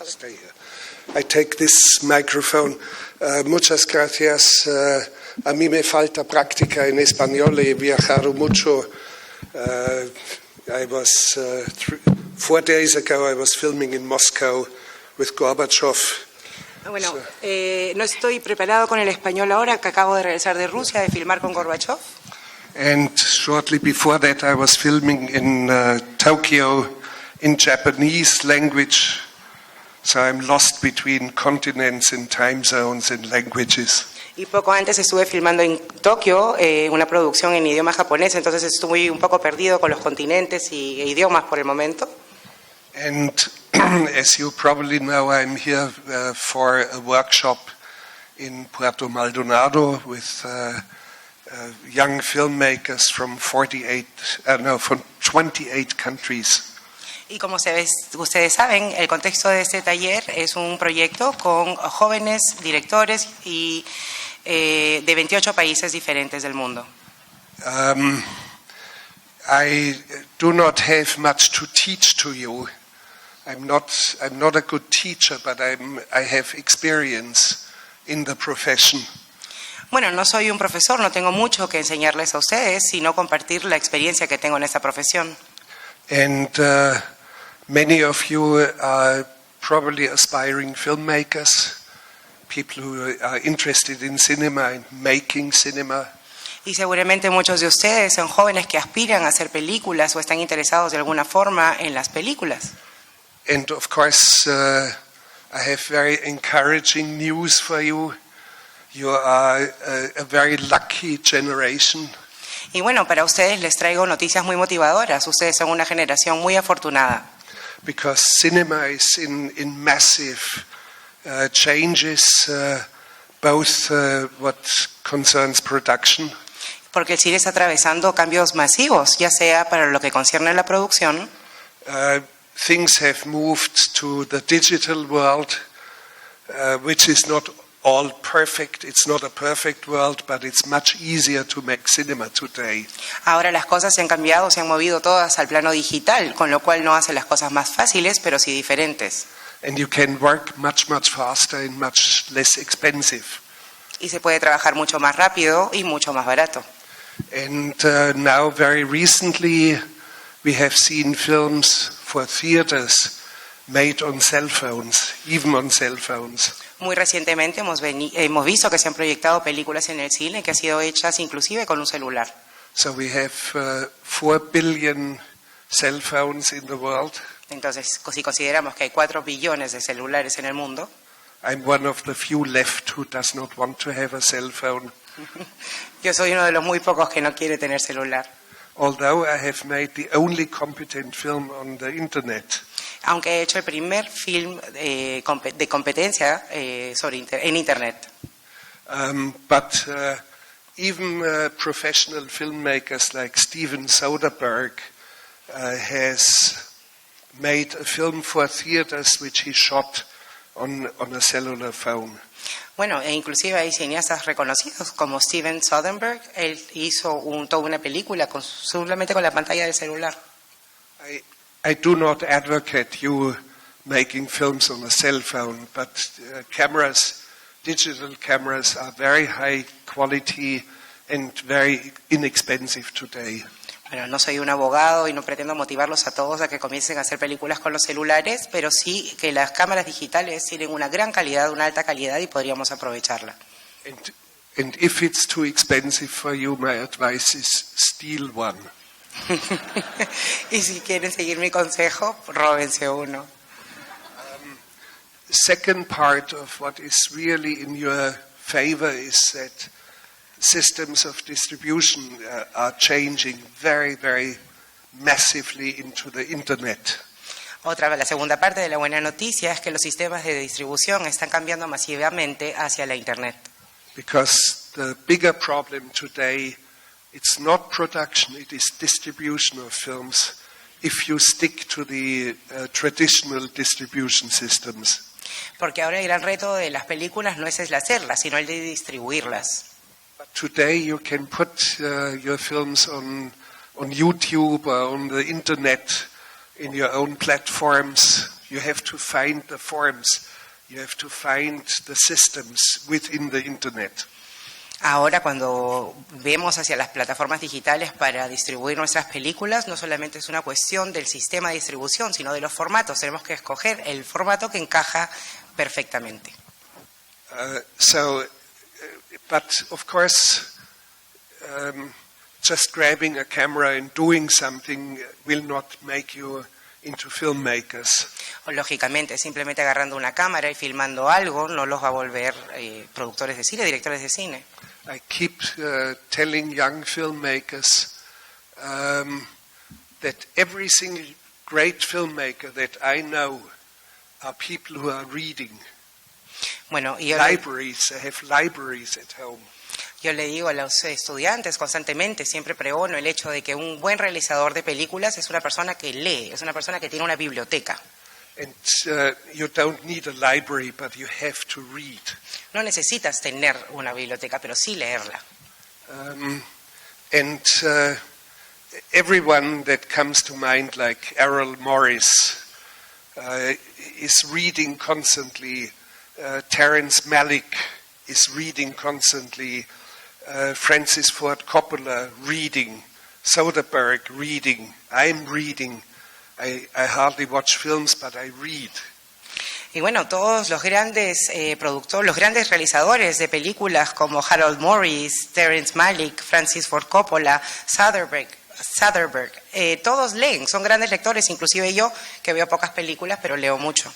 Stay here. I take this microphone. Muchas gracias. A mí me falta práctica en español. He viajado mucho. I was 4 days ago. I was filming in Moscow with Gorbachev. Bueno, no estoy preparado con el español ahora, que acabo de regresar de Rusia, de filmar con Gorbachev. And shortly before that, I was filming in Tokyo in Japanese language. So I'm lost between continents and time zones and languages. Y poco antes estuve filmando en Tokio una producción en idioma japonés, entonces estuve un poco perdido con los continentes e idiomas por el momento. And as you probably know, I'm here for a workshop in Puerto Maldonado with young filmmakers from 28 countries. Y como ustedes saben, el contexto de este taller es un proyecto con jóvenes directores y de 28 países diferentes del mundo. I do not have much to teach to you. I'm not a good teacher, but I have experience in the profession. Bueno, no soy un profesor, no tengo mucho que enseñarles a ustedes, sino compartir la experiencia que tengo en esta profesión. And many of you are probably aspiring filmmakers, people who are interested in cinema and making cinema. Y seguramente muchos de ustedes son jóvenes que aspiran a hacer películas o están interesados de alguna forma en las películas. And of course, I have very encouraging news for you. You are a very lucky generation. Y bueno, para ustedes les traigo noticias muy motivadoras. Ustedes son una generación muy afortunada. Because cinema is in massive changes, both what concerns production. Porque el cine está atravesando cambios masivos, ya sea para lo que concierne a la producción. Things have moved to the digital world, which is not all perfect. It's not a perfect world, but it's much easier to make cinema today. Ahora las cosas se han cambiado, se han movido todas al plano digital, con lo cual no hace las cosas más fáciles, pero sí diferentes. And you can work much faster and much less expensive. Y se puede trabajar mucho más rápido y mucho más barato. And now, very recently, we have seen films for theaters made on cell phones, even on cell phones. Muy recientemente hemos visto que se han proyectado películas en el cine que han sido hechas inclusive con un celular. So we have 4 billion cell phones in the world. Entonces, si consideramos que hay 4 billones de celulares en el mundo, I'm one of the few left who does not want to have a cell phone. Yo soy uno de los muy pocos que no quiere tener celular. Although I have made the only competent film on the internet. Aunque he hecho el primer film de competencia en internet. But even professional filmmakers like Steven Soderbergh has made a film for theaters which he shot on a cellular phone. Bueno, e inclusive hay cineastas reconocidos como Steven Soderbergh. Él hizo toda una película solamente con la pantalla del celular. I do not advocate you making films on a cell phone, but digital cameras are very high quality and very inexpensive today. Bueno, no soy un abogado y no pretendo motivarlos a todos a que comiencen a hacer películas con los celulares, pero sí que las cámaras digitales tienen una gran calidad, una alta calidad y podríamos aprovecharla. And if it's too expensive for you, my advice is steal one. Y si quieren seguir mi consejo, róbense uno. Second part of what is really in your favor is that systems of distribution are changing very, very massively into the internet. La segunda parte de la buena noticia es que los sistemas de distribución están cambiando masivamente hacia la internet. Because the bigger problem today, it's not production, it is distribution of films if you stick to the traditional distribution systems. Porque ahora el gran reto de las películas no es el hacerlas, sino el de distribuirlas. But today you can put your films on YouTube or on the internet in your own platforms. You have to find the forms. You have to find the systems within the Internet. Ahora, cuando vemos hacia las plataformas digitales para distribuir nuestras películas, no solamente es una cuestión del sistema de distribución, sino de los formatos. Tenemos que escoger el formato que encaja perfectamente. But of course, just grabbing a camera and doing something will not make you into filmmakers. Lógicamente, simplemente agarrando una cámara y filmando algo no los va a volver productores de cine, directores de cine. I keep telling young filmmakers that every single great filmmaker that I know are people who are reading. Bueno, y Libraries, they have libraries at home. yo le digo a los estudiantes constantemente, siempre pregono el hecho de que un buen realizador de películas es una persona que lee, es una persona que tiene una biblioteca. And you don't need a library, but you have to read. No necesitas tener una biblioteca, pero sí leerla. Everyone that comes to mind, like Errol Morris, is reading constantly. Terrence Malick is reading constantly. Francis Ford Coppola reading. Soderbergh reading. I'm reading. I hardly watch films, but I read. Y bueno, todos los grandes productores, los grandes realizadores de películas como Harold Morris, Terrence Malick, Francis Ford Coppola, Soderbergh, todos leen, son grandes lectores, inclusive yo, que veo pocas películas, pero leo mucho.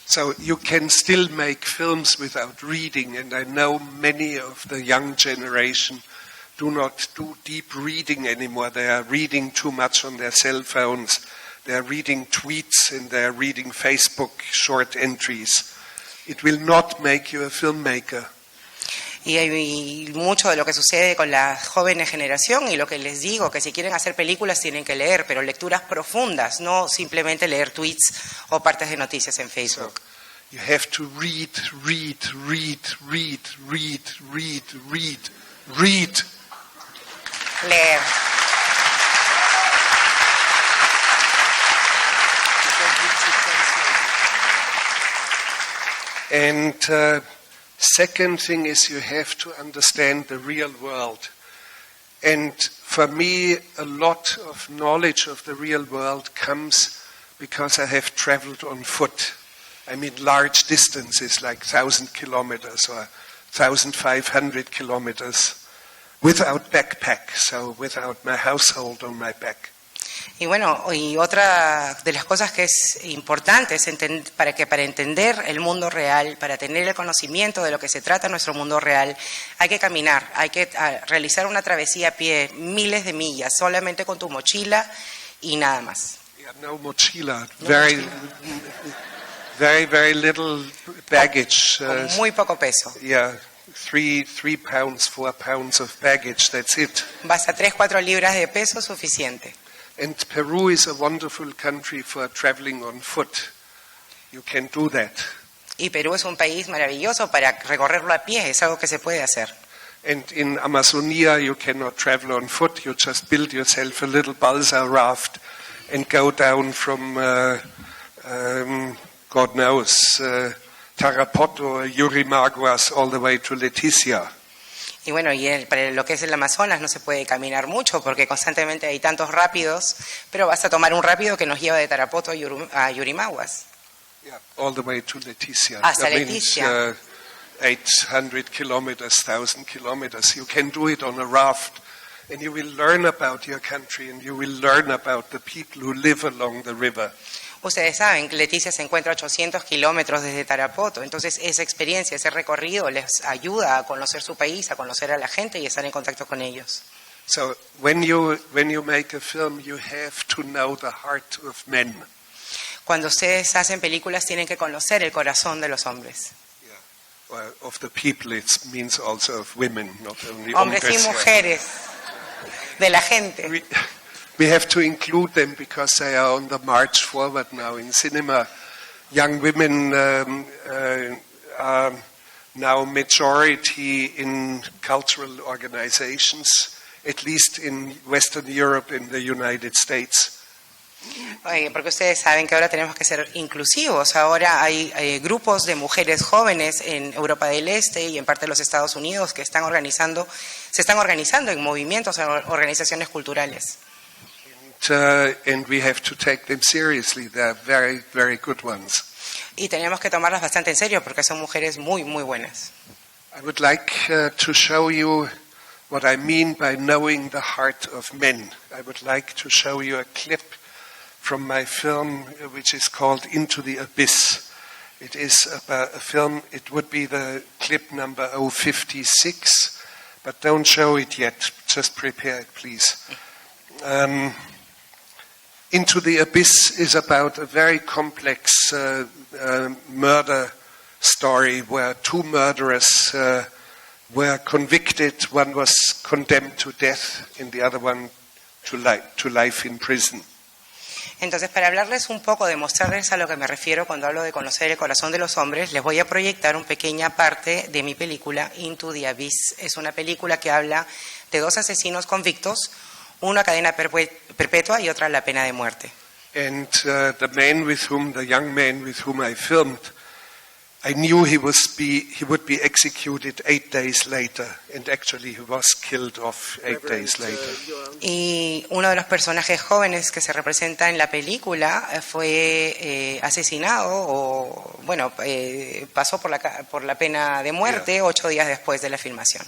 So you can still make films without reading, and I know many of the young generation do not do deep reading anymore. They are reading too much on their cell phones. They are reading tweets and they are reading Facebook short entries. It will not make you a filmmaker. Y hay mucho de lo que sucede con la joven generación, y lo que les digo, que si quieren hacer películas tienen que leer, pero lecturas profundas, no simplemente leer tweets o partes de noticias en Facebook. So you have to read. Leer. And second thing is you have to understand the real world. And for me, a lot of knowledge of the real world comes because I have traveled on foot. I mean large distances like 1,000 kilometers or 1,500 kilometers without backpack, so without my household on my back. Y bueno, y otra de las cosas que es importante es para entender el mundo real, para tener el conocimiento de lo que se trata nuestro mundo real, hay que caminar, hay que realizar una travesía a pie, miles de millas, solamente con tu mochila y nada más. Yeah, no mochila, very little baggage. Con muy poco peso. Yeah, 3 pounds, 4 pounds of baggage, that's it. Basta 3-4 libras de peso, suficiente. And Peru is a wonderful country for traveling on foot. You can do that. Y Perú es un país maravilloso para recorrerlo a pie, es algo que se puede hacer. And in Amazonia you cannot travel on foot. You just build yourself a little balsa raft and go down from, God knows, Tarapoto, Yurimaguas, all the way to Leticia. Y bueno, para lo que es el Amazonas no se puede caminar mucho porque constantemente hay tantos rápidos, pero basta tomar un rápido que nos lleva de Tarapoto a Yurimaguas. Yeah, all the way to Leticia. Hasta Leticia. 800 kilometers, 1,000 kilometers. You can do it on a raft, and you will learn about your country, and you will learn about the people who live along the river. Ustedes saben que Leticia se encuentra a 800 kilómetros desde Tarapoto, entonces esa experiencia, ese recorrido les ayuda a conocer su país, a conocer a la gente y estar en contacto con ellos. So when you make a film, you have to know the heart of men. Cuando ustedes hacen películas tienen que conocer el corazón de los hombres. Yeah. Of the people, it means also of women, not only Hombres y mujeres, de la gente. We have to include them because they are on the march forward now in cinema. Young women are now majority in cultural organizations, at least in Western Europe and the United States. Porque ustedes saben que ahora tenemos que ser inclusivos. Ahora hay grupos de mujeres jóvenes en Europa del Este y en parte de los Estados Unidos que se están organizando en movimientos, en organizaciones culturales. And we have to take them seriously. They're very, very good ones. Y tenemos que tomarlas bastante en serio porque son mujeres muy, muy buenas. I would like to show you what I mean by knowing the heart of men. I would like to show you a clip from my film, which is called Into the Abyss. It is about a film, it would be the clip number 056, but don't show it yet, just prepare it, please. Into the Abyss is about a very complex murder story where two murderers were convicted. One was condemned to death and the other one to life in prison. Entonces, para hablarles un poco, de mostrarles a lo que me refiero cuando hablo de conocer el corazón de los hombres, les voy a proyectar una pequeña parte de mi película Into the Abyss. Es una película que habla de dos asesinos convictos, uno a cadena perpetua y otro a la pena de muerte. And the young man with whom I filmed, I knew he would be executed 8 days later, and actually he was killed off 8 days later. Y uno de los personajes jóvenes que se representa en la película fue asesinado o pasó por la pena de muerte 8 días después de la filmación.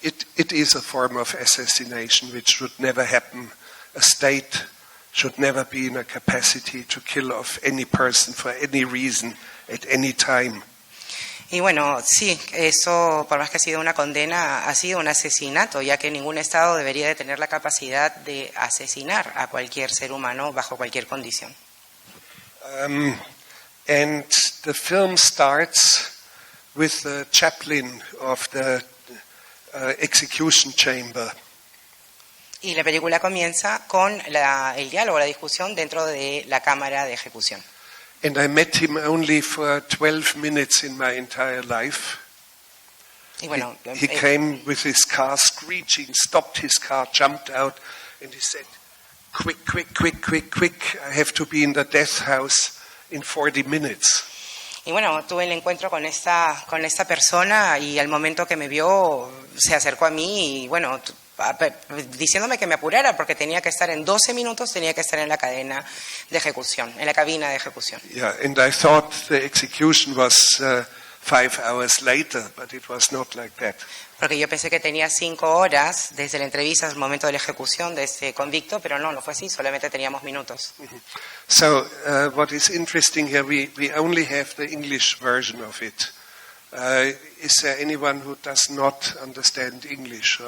It is a form of assassination which should never happen. A state should never be in a capacity to kill off any person for any reason at any time. Y bueno, sí, eso, por más que ha sido una condena, ha sido un asesinato, ya que ningún Estado debería de tener la capacidad de asesinar a cualquier ser humano bajo cualquier condición. And the film starts with the chaplain of the execution chamber. Y la película comienza con el diálogo, la discusión dentro de la cámara de ejecución. And I met him only for 12 minutes in my entire life. Y bueno, he came with his car screeching, stopped his car, jumped out, and he said, quick, quick, quick, quick, quick, I have to be in the death house in 40 minutes. Y bueno, tuve el encuentro con esta persona y al momento que me vio se acercó a mí y bueno, diciéndome que me apurara porque tenía que estar en 12 minutos, tenía que estar en la cadena de ejecución, en la cabina de ejecución. Yeah, and I thought the execution was 5 hours later, but it was not like that. Porque yo pensé que tenía 5 horas desde la entrevista al momento de la ejecución de este convicto, pero no fue así, solamente teníamos minutos. So what is interesting here, we only have the English version of it. Is there anyone who does not understand English?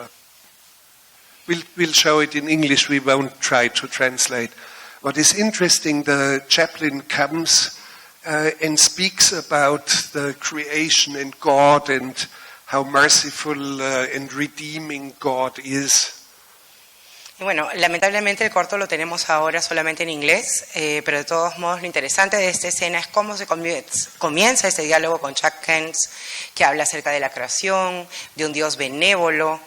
We'll show it in English, we won't try to translate. What is interesting, the chaplain comes and speaks about the creation and God and how merciful and redeeming God is. Y bueno, lamentablemente el corto lo tenemos ahora solamente en inglés, pero de todos modos lo interesante de esta escena es cómo se comienza este diálogo con Chuck Kent, que habla acerca de la creación, de un Dios benévolo.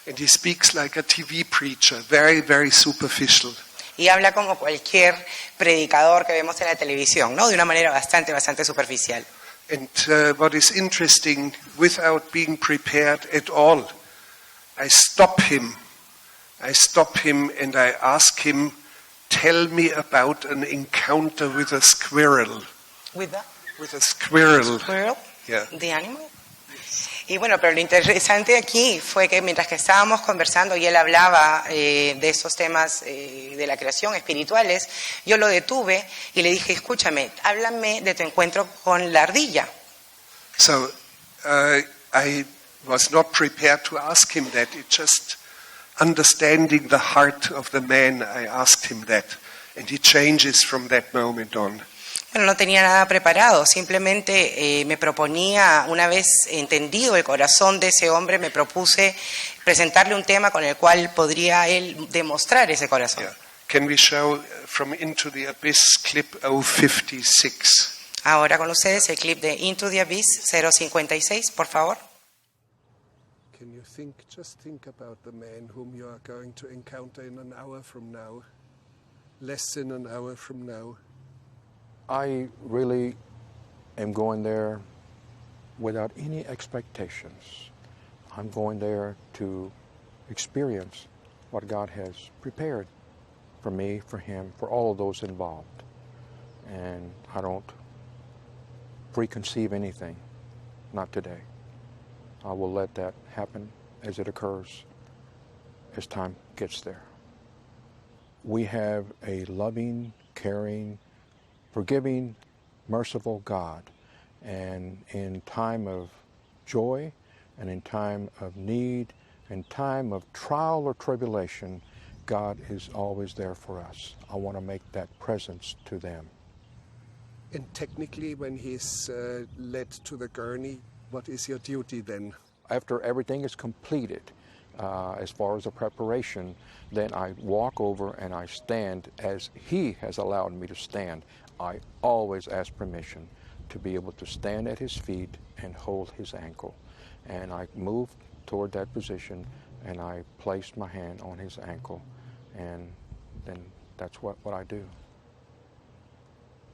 And he speaks like a TV preacher, very, very superficial. Y habla como cualquier predicador que vemos en la televisión, ¿no? De una manera bastante superficial. And what is interesting, without being prepared at all, I stop him and I ask him, tell me about an encounter with a squirrel. With a squirrel. Squirrel? Yeah. The animal? Y bueno, pero lo interesante aquí fue que mientras que estábamos conversando y él hablaba de esos temas de la creación espirituales, yo lo detuve y le dije, escúchame, háblame de tu encuentro con la ardilla. So I was not prepared to ask him that. It just understanding the heart of the man, I asked him that. And he changes from that moment on. Bueno, no tenía nada preparado, simplemente me proponía, una vez entendido el corazón de ese hombre, me propuse presentarle un tema con el cual podría él demostrar ese corazón. Yeah. Can we show from Into the Abyss clip 056? Ahora con ustedes el clip de Into the Abyss 056, por favor. Can you just think about the man whom you are going to encounter in an hour from now? less than an hour from now. I really am going there without any expectations. I'm going there to experience what God has prepared for me, for him, for all of those involved. And I don't preconceive anything, not today. I will let that happen as it occurs, as time gets there. We have a loving, caring, forgiving, merciful God. And in time of joy and in time of need, in time of trial or tribulation, God is always there for us. I want to make that presence to them. And technically, when he's led to the gurney, what is your duty then? After everything is completed, as far as the preparation, then I walk over and I stand as he has allowed me to stand. I always ask permission to be able to stand at his feet and hold his ankle. And I move toward that position and I place my hand on his ankle, and then that's what I do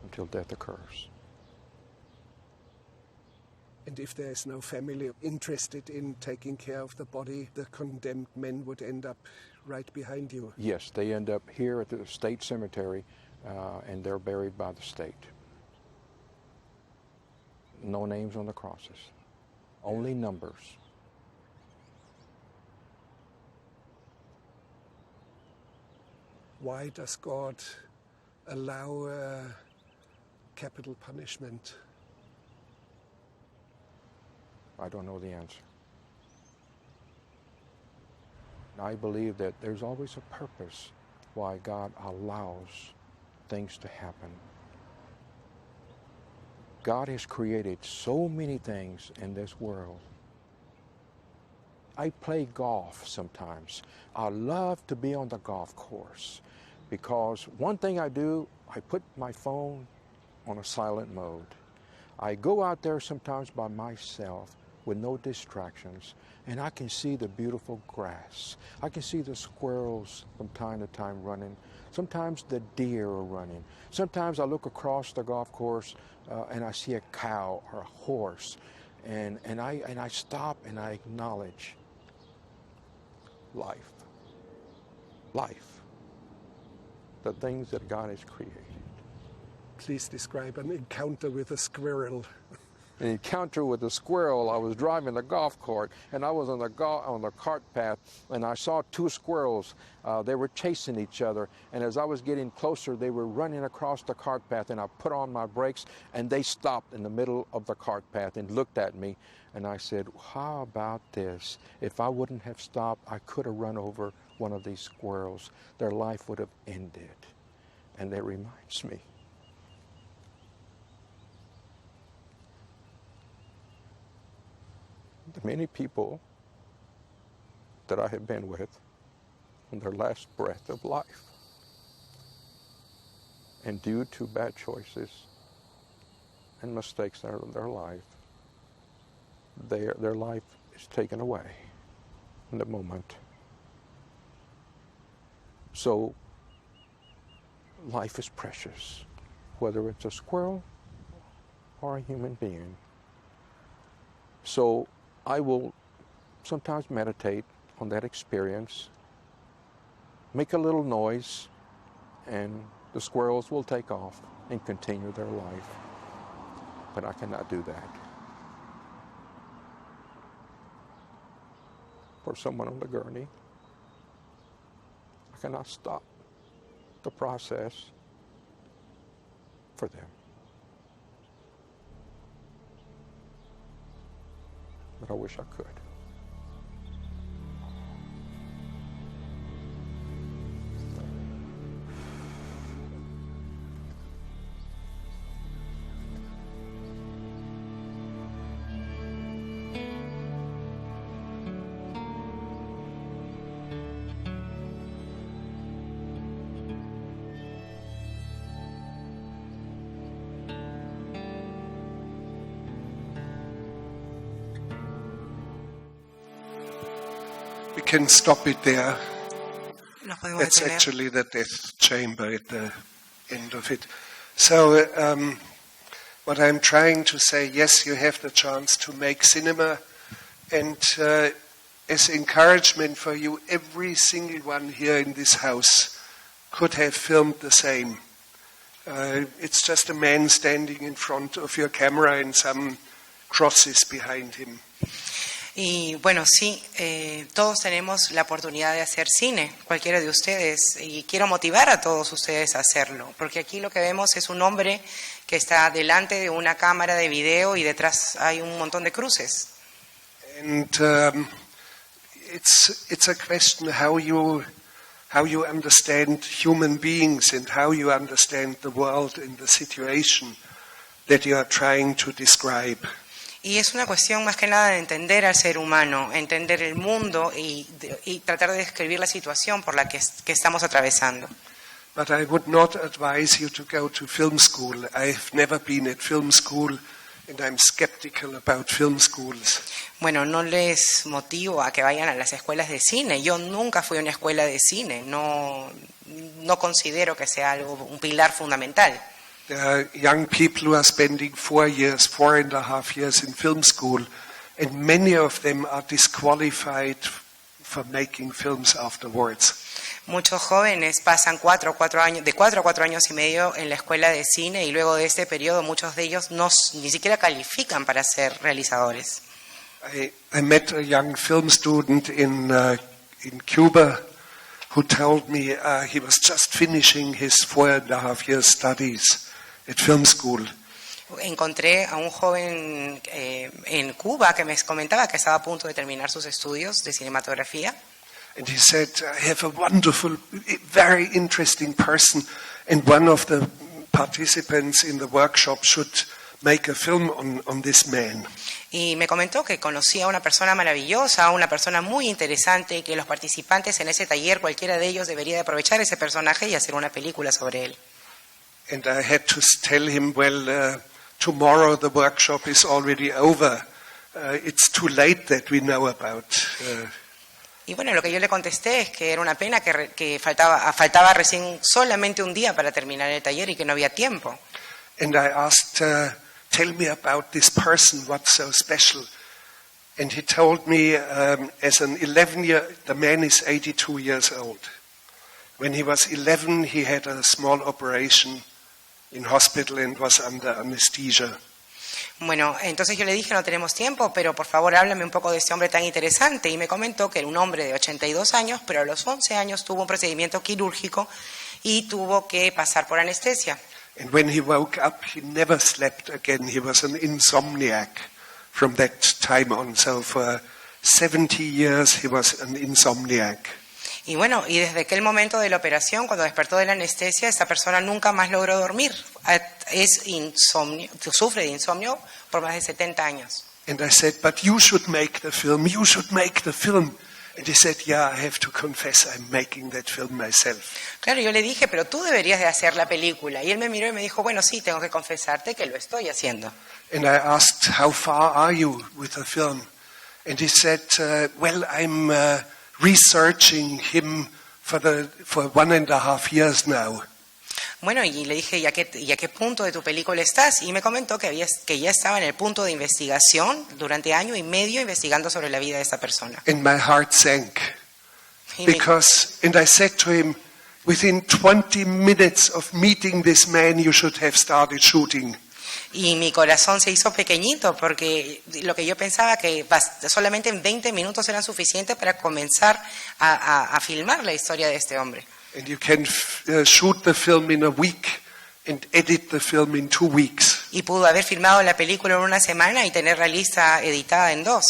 until death occurs. And if there is no family interested in taking care of the body, the condemned men would end up right behind you. Yes, they end up here at the state cemetery, and they're buried by the state. No names on the crosses, only numbers. Why does God allow capital punishment? I don't know the answer. I believe that there's always a purpose why God allows things to happen. God has created so many things in this world. I play golf sometimes. I love to be on the golf course because one thing I do, I put my phone on a silent mode. I go out there sometimes by myself with no distractions, and I can see the beautiful grass. I can see the squirrels from time to time running. Sometimes the deer are running. Sometimes I look across the golf course and I see a cow or a horse, and I stop and I acknowledge life. Life. The things that God has created. Please describe an encounter with a squirrel. An encounter with a squirrel. I was driving the golf cart, and I was on the cart path, and I saw two squirrels. They were chasing each other, and as I was getting closer, they were running across the cart path, and I put on my brakes, and they stopped in the middle of the cart path and looked at me, and I said, how about this? If I wouldn't have stopped, I could have run over one of these squirrels. Their life would have ended. And that reminds me, the many people that I have been with in their last breath of life, and due to bad choices and mistakes in their life, their life is taken away in the moment. So life is precious, whether it's a squirrel or a human being. So I will sometimes meditate on that experience, make a little noise, and the squirrels will take off and continue their life. But I cannot do that. For someone on the gurney, I cannot stop the process for them. But I wish I could. We can stop it there. Nos podemos That's detener. actually the death chamber at the end of it. So, what I'm trying to say, yes, you have the chance to make cinema, and as encouragement for you, every single one here in this house could have filmed the same. It's just a man standing in front of your camera and some crosses behind him. Y bueno, sí, todos tenemos la oportunidad de hacer cine, cualquiera de ustedes, y quiero motivar a todos ustedes a hacerlo, porque aquí lo que vemos es un hombre que está delante de una cámara de video y detrás hay un montón de cruces. And it's a question how you understand human beings and how you understand the world and the situation that you are trying to describe. Y es una cuestión más que nada de entender al ser humano, entender el mundo y tratar de describir la situación por la que estamos atravesando. But I would not advise you to go to film school. I've never been at film school, and I'm skeptical about film schools. Bueno, no les motivo a que vayan a las escuelas de cine. Yo nunca fui a una escuela de cine. No considero que sea un pilar fundamental. There are young people who are spending 4.5 years in film school, and many of them are disqualified for making films afterwards. Muchos jóvenes pasan de 4 a 4 años y medio en la escuela de cine y luego de este periodo muchos de ellos ni siquiera califican para ser realizadores. I met a young film student in Cuba who told me he was just finishing his 4.5 years studies at film school. Encontré a un joven en Cuba que me comentaba que estaba a punto de terminar sus estudios de cinematografía. And he said, I have a wonderful, very interesting person, and one of the participants in the workshop should make a film on this man. Y me comentó que conocía a una persona maravillosa, una persona muy interesante, y que los participantes en ese taller, cualquiera de ellos debería de aprovechar ese personaje y hacer una película sobre él. And I had to tell him, well, tomorrow the workshop is already over. It's too late that we know about. Y bueno, lo que yo le contesté es que era una pena que faltaba recién solamente un día para terminar el taller y que no había tiempo. And I asked, tell me about this person, what's so special? And he told me, as an 11-year, the man is 82 years old. When he was 11, he had a small operation in hospital and was under anesthesia. Bueno, entonces yo le dije, no tenemos tiempo, pero por favor háblame un poco de este hombre tan interesante. Y me comentó que era un hombre de 82 años, pero a los 11 años tuvo un procedimiento quirúrgico y tuvo que pasar por anestesia. And when he woke up, he never slept again. He was an insomniac from that time on. So for 70 years he was an insomniac. Y bueno, y desde aquel momento de la operación, cuando despertó de la anestesia, esta persona nunca más logró dormir. Sufre de insomnio por más de 70 años. And I said, but you should make the film. You should make the film. And he said, yeah, I have to confess I'm making that film myself. Claro, yo le dije, pero tú deberías de hacer la película. Y él me miró y me dijo, bueno, sí, tengo que confesarte que lo estoy haciendo. And I asked, how far are you with the film? And he said, well, I'm researching him for 1.5 years now. Bueno, y le dije, ¿y a qué punto de tu película estás? Y me comentó que ya estaba en el punto de investigación durante 1.5 años investigando sobre la vida de esta persona. And my heart sank. Y And I said to him, within 20 minutes of meeting this man, you should have started shooting. Y mi corazón se hizo pequeñito porque lo que yo pensaba que solamente en 20 minutos eran suficientes para comenzar a filmar la historia de este hombre. And you can shoot the film in a week and edit the film in 2 weeks. Y pudo haber filmado la película en una semana y tenerla lista editada en 2.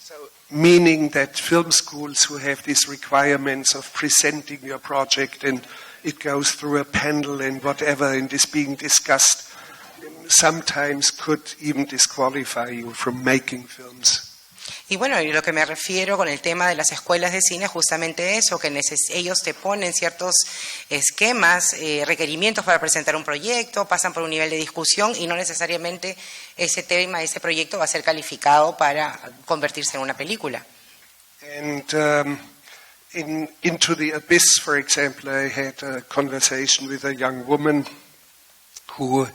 So, meaning that film schools who have these requirements of presenting your project and it goes through a panel and whatever and is being discussed, sometimes could even disqualify you from making films. Y bueno, y lo que me refiero con el tema de las escuelas de cine es justamente eso, que ellos te ponen ciertos esquemas, requerimientos para presentar un proyecto, pasan por un nivel de discusión y no necesariamente ese tema, ese proyecto va a ser calificado para convertirse en una película. And in Into the Abyss, for example, I had a conversation with a young woman who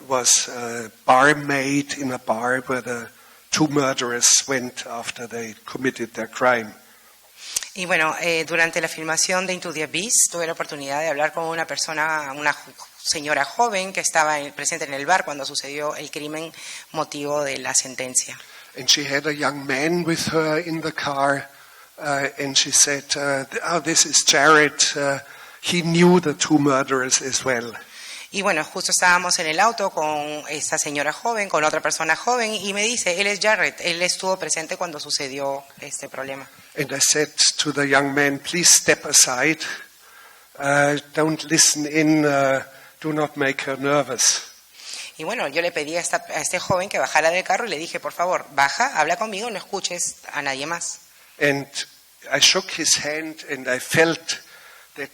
was a barmaid in a bar where the two murderers went after they committed their crime. Y bueno, durante la filmación de Into the Abyss tuve la oportunidad de hablar con una persona, una señora joven que estaba presente en el bar cuando sucedió el crimen motivo de la sentencia. And she had a young man with her in the car, and she said, "Oh, this is Jared. He knew the two murderers as well." Y bueno, justo estábamos en el auto con esta señora joven, con otra persona joven, y me dice, él es Jared, él estuvo presente cuando sucedió este problema. And I said to the young man, "Please step aside. Don't listen in. Do not make her nervous." Y bueno, yo le pedí a este joven que bajara del carro y le dije, por favor, baja, habla conmigo, no escuches a nadie más. And I shook his hand, and I felt that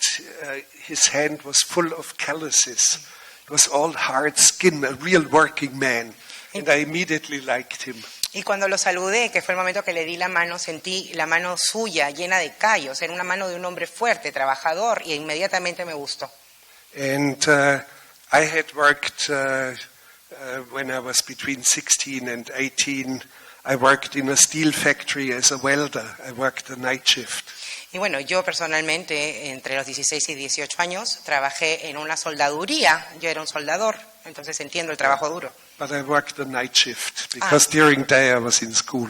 his hand was full of calluses. It was all hard skin, a real working man. And I immediately liked him. Y cuando lo saludé, que fue el momento que le di la mano, sentí la mano suya llena de callos. Era una mano de un hombre fuerte, trabajador, y inmediatamente me gustó. And I had worked, when I was between 16 and 18, I worked in a steel factory as a welder. I worked the night shift. Y bueno, yo personalmente, entre los 16 y 18 años, trabajé en una soldaduría. Yo era un soldador, entonces entiendo el trabajo duro. But I worked the night shift because during day I was in school.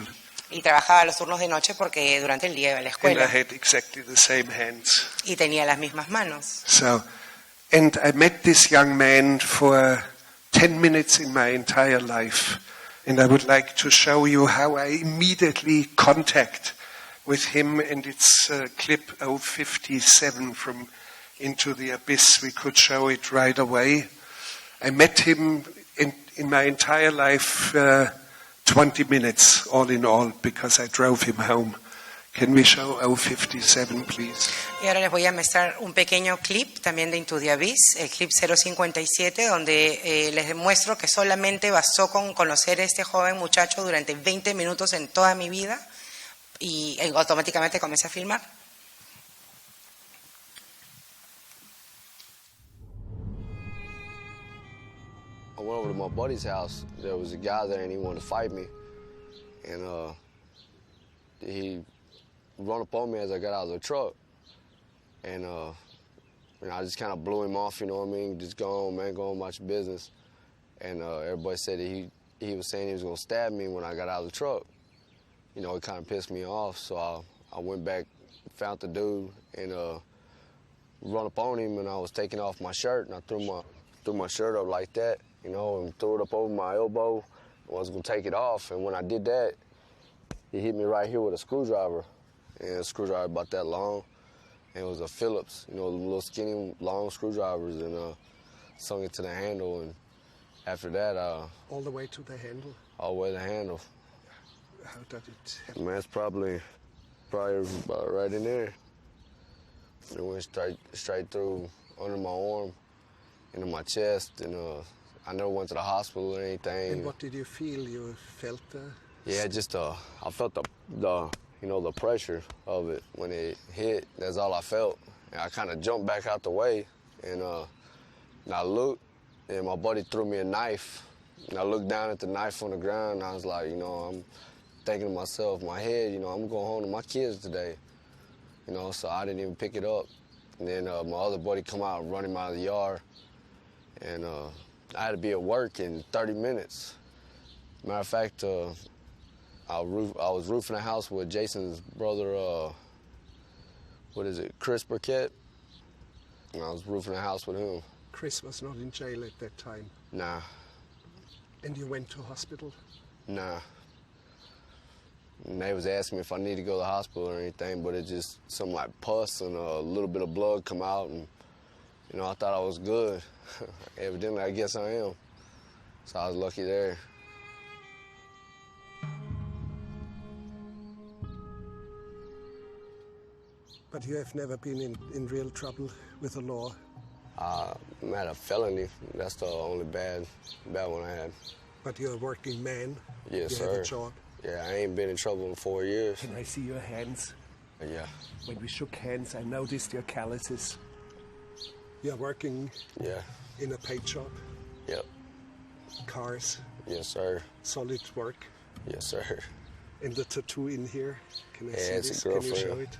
Y trabajaba los turnos de noche porque durante el día iba a la And I escuela. had exactly the same hands. Y tenía las mismas manos. So, and I met this young man for 10 minutes in my entire life. And I would like to show you how I immediately contact with him, and it's clip 057 from Into the Abyss. We could show it right away. I met him in my entire life 20 minutes, all in all, because I drove him home. Can we show 057, please? Y ahora les voy a mostrar un pequeño clip también de Into the Abyss, el clip 057, donde les demuestro que solamente bastó con conocer a este joven muchacho durante 20 minutos en toda mi vida y automáticamente comencé a filmar. I went over to my buddy's house. There was a guy there and he wanted to fight me. And he run up on me as I got out of the truck. And I just kind of blew him off, you know what I mean? Just go on, man, go on about your business. And everybody said that he was saying he was going to stab me when I got out of the truck. You know, it kind of pissed me off. So I went back, found the dude, and run up on him, and I was taking off my shirt, and I threw my shirt up like that, you know, and threw it up over my elbow. I was going to take it off, and when I did that, he hit me right here with a screwdriver, and a screwdriver about that long, and it was a Phillips, you know, little skinny, long screwdrivers, and sung it to the handle, and after that, All the way to the handle? all the way to the handle. How did it happen? Man, it's probably about right in there. It went straight through under my arm, into my chest, and I never went to the hospital or anything. And what did you feel? You felt Yeah, just I felt the you know, the pressure of it when it hit. That's all I felt. And I kind of jumped back out the way, and I looked, and my buddy threw me a knife. And I looked down at the knife on the ground, and I was like, you know, I'm thinking to myself, my head, you know, I'm going home to my kids today. You know, so I didn't even pick it up. And then my other buddy come out and run him out of the yard. And I had to be at work in 30 minutes. Matter of fact, I was roofing a house with Jason's brother, Chris Burkett. And I was roofing a house with him. Chris was not in jail at that time. Nah, And you went to hospital? nah. And they was asking me if I need to go to the hospital or anything, but it just some like pus and a little bit of blood come out, and you know, I thought I was good. Evidently, I guess I am. So I was lucky there. But you have never been in real trouble with the law? I had a felony. That's the only bad one I had. But you're a working man? Yes, you sir. have a job? Yeah, I ain't been in trouble in 4 years. Can I see your hands? Yeah. When we shook hands, I noticed your calluses. You're working Yeah. in a paint shop, Yep. cars, Yes, sir. solid work. Yes, sir. And the tattoo in here, can I Yeah, see it's a this? Can you show girlfriend.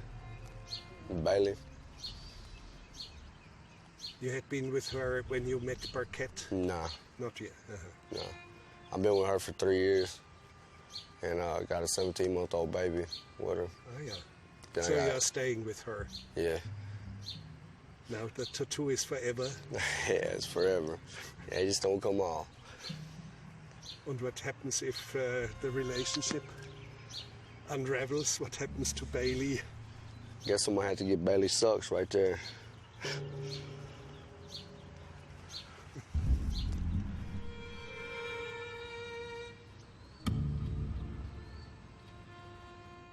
it? Bailey. You had been with her when you met Burkett? Nah. Not yet. No. I've been with her for 3 years, and got a 17-month-old baby with her. Oh, yeah. Then So I got, you're staying with her. yeah. Now the tattoo is forever. Yeah, it's forever. Yeah, it just don't come off. And what happens if the relationship unravels? What happens to Bailey? Guess I'm gonna have to get Bailey sucks right there.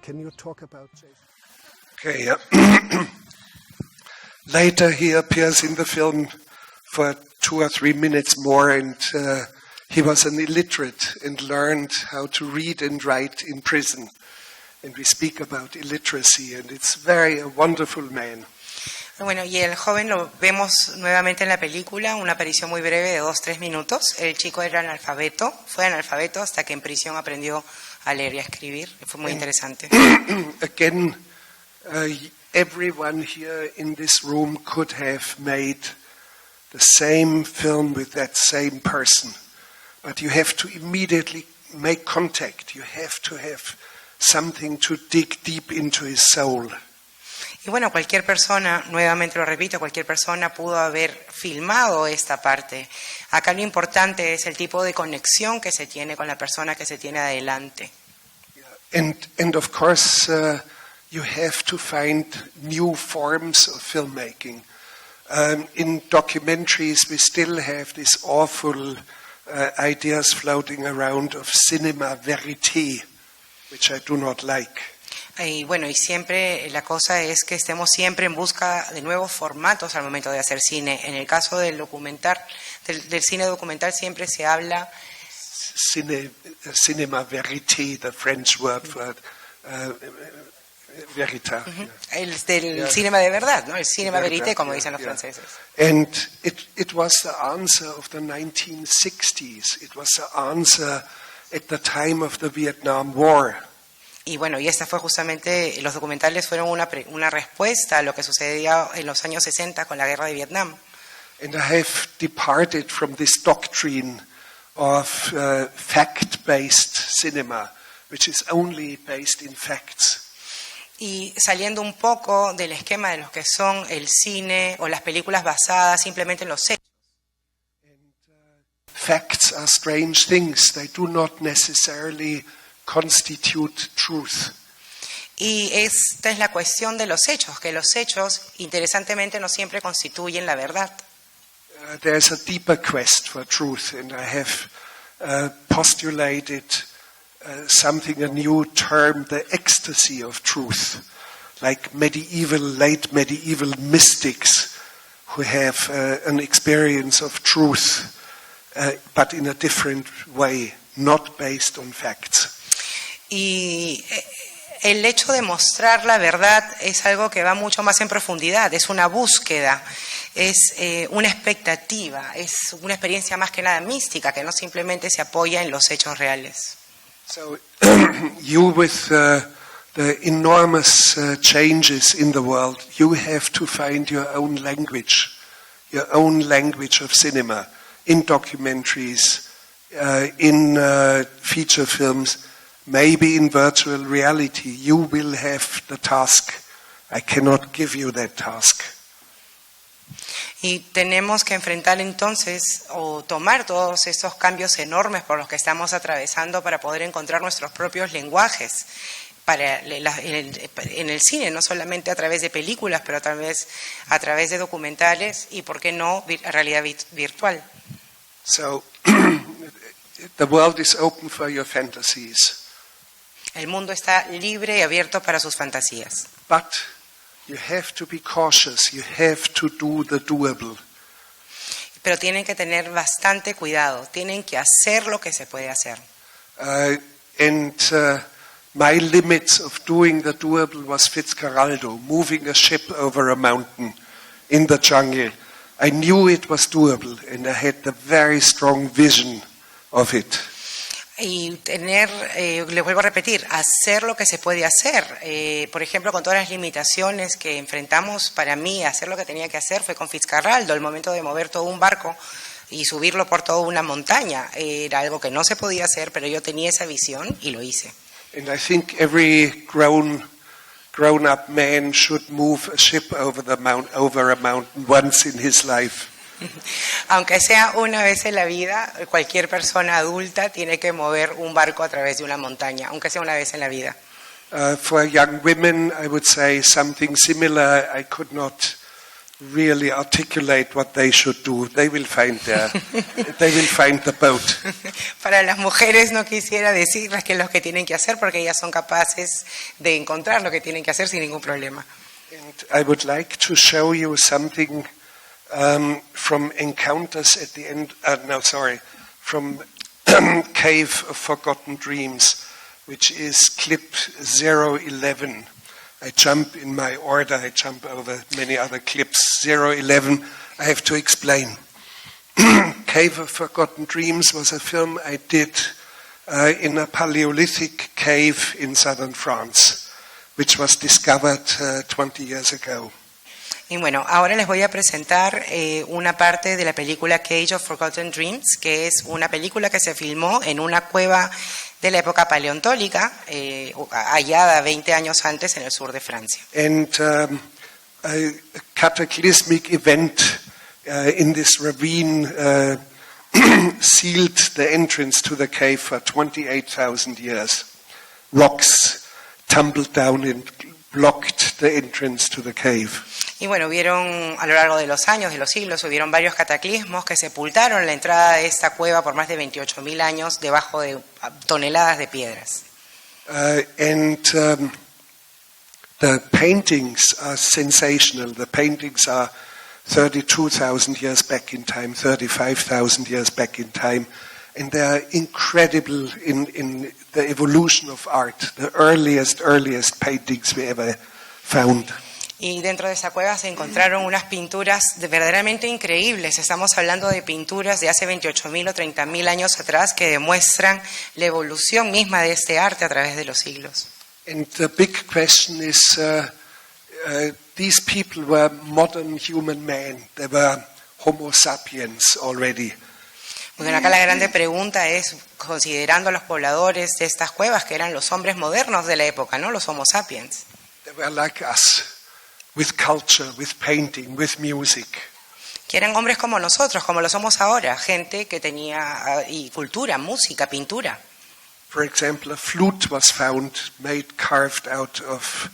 Can you talk about Jason? Okay, yeah. Later he appears in the film for 2 or 3 minutes more, and he was an illiterate and learned how to read and write in prison. And we speak about illiteracy, and it's very a wonderful man. Bueno, y el joven lo vemos nuevamente en la película, una aparición muy breve de 2-3 minutos. El chico era analfabeto, fue analfabeto hasta que en prisión aprendió a leer y a escribir. Fue muy interesante. Again, everyone here in this room could have made the same film with that same person, but you have to immediately make contact. You have to have something to dig deep into his soul. Y bueno, cualquier persona, nuevamente lo repito, cualquier persona pudo haber filmado esta parte. Acá lo importante es el tipo de conexión que se tiene con la persona que se tiene adelante. And of course, you have to find new forms of filmmaking. In documentaries, we still have these awful ideas floating around of cinema verité, which I do not like. Y bueno, y siempre la cosa es que estemos siempre en busca de nuevos formatos al momento de hacer cine. En el caso del documental, del cine documental siempre se habla Cinema verité, the French word for verita. el del cinema de verdad, ¿no? El cinema verité, como dicen los franceses. And it was the answer of the 1960s. It was the answer at the time of the Vietnam War. Y bueno, y esta fue justamente, los documentales fueron una respuesta a lo que sucedía en los años 60 con la guerra de Vietnam. And I have departed from this doctrine of fact-based cinema, which is only based in facts. Y saliendo un poco del esquema de los que son el cine o las películas basadas simplemente en los hechos. Facts are strange things. They do not necessarily constitute truth. Y esta es la cuestión de los hechos, que los hechos, interesantemente, no siempre constituyen la verdad. There's a deeper quest for truth, and I have postulated something, a new term, the ecstasy of truth, like late medieval mystics who have an experience of truth, but in a different way, not based on facts. Y el hecho de mostrar la verdad es algo que va mucho más en profundidad, es una búsqueda, es una expectativa, es una experiencia más que nada mística, que no simplemente se apoya en los hechos reales. So you with the enormous changes in the world, you have to find your own language of cinema, in documentaries, in feature films, maybe in virtual reality. You will have the task. I cannot give you that task. Y tenemos que enfrentar entonces o tomar todos estos cambios enormes por los que estamos atravesando para poder encontrar nuestros propios lenguajes en el cine, no solamente a través de películas, pero a través de documentales y, ¿por qué no, realidad virtual? So, the world is open for your fantasies. El mundo está libre y abierto para sus fantasías. But you have to be cautious. You have to do the doable. Pero tienen que tener bastante cuidado. Tienen que hacer lo que se puede hacer. my limits of doing the doable was Fitzcarraldo, moving a ship over a mountain in the jungle. I knew it was doable, and I had the very strong vision of it. Y tener, les vuelvo a repetir, hacer lo que se puede hacer. Por ejemplo, con todas las limitaciones que enfrentamos, para mí hacer lo que tenía que hacer fue con Fitzcarraldo, el momento de mover todo un barco y subirlo por toda una montaña. Era algo que no se podía hacer, pero yo tenía esa visión y lo hice. And I think every grown-up man should move a ship over a mountain once in his life. Aunque sea una vez en la vida, cualquier persona adulta tiene que mover un barco a través de una montaña, aunque sea una vez en la vida. For young women, I would say something similar. I could not really articulate what they should do. They will find the boat. Para las mujeres no quisiera decirles qué es lo que tienen que hacer, porque ellas son capaces de encontrar lo que tienen que hacer sin ningún problema. And I would like to show you something from Encounters at the end. From Cave of Forgotten Dreams, which is clip 011. I jump in my order. I jump over many other clips. 011. I have to explain. Cave of Forgotten Dreams was a film I did in a Paleolithic cave in southern France, which was discovered 20 years ago. Y bueno, ahora les voy a presentar una parte de la película Cave of Forgotten Dreams, que es una película que se filmó en una cueva de la época paleontólica, hallada 20 años antes en el sur de Francia. And a cataclysmic event in this ravine sealed the entrance to the cave for 28,000 years. Rocks tumbled down and blocked the entrance to the cave. Y bueno, hubieron a lo largo de los años, de los siglos, hubieron varios cataclismos que sepultaron la entrada de esta cueva por más de 28.000 años debajo de toneladas de piedras. The paintings are sensational. The paintings are 32,000 years back in time, 35,000 years back in time, and they are incredible in the evolution of art, the earliest paintings we ever found. Y dentro de esa cueva se encontraron unas pinturas verdaderamente increíbles. Estamos hablando de pinturas de hace 28.000 o 30.000 años atrás que demuestran la evolución misma de este arte a través de los siglos. And the big question is, these people were modern human men. They were Homo sapiens already. Bueno, acá la grande pregunta es, considerando a los pobladores de estas cuevas, que eran los hombres modernos de la época, ¿no? Los Homo sapiens. They were like us, with culture, with painting, with music. Que eran hombres como nosotros, como lo somos ahora, gente que tenía y cultura, música, pintura. For example, a flute was found, carved out of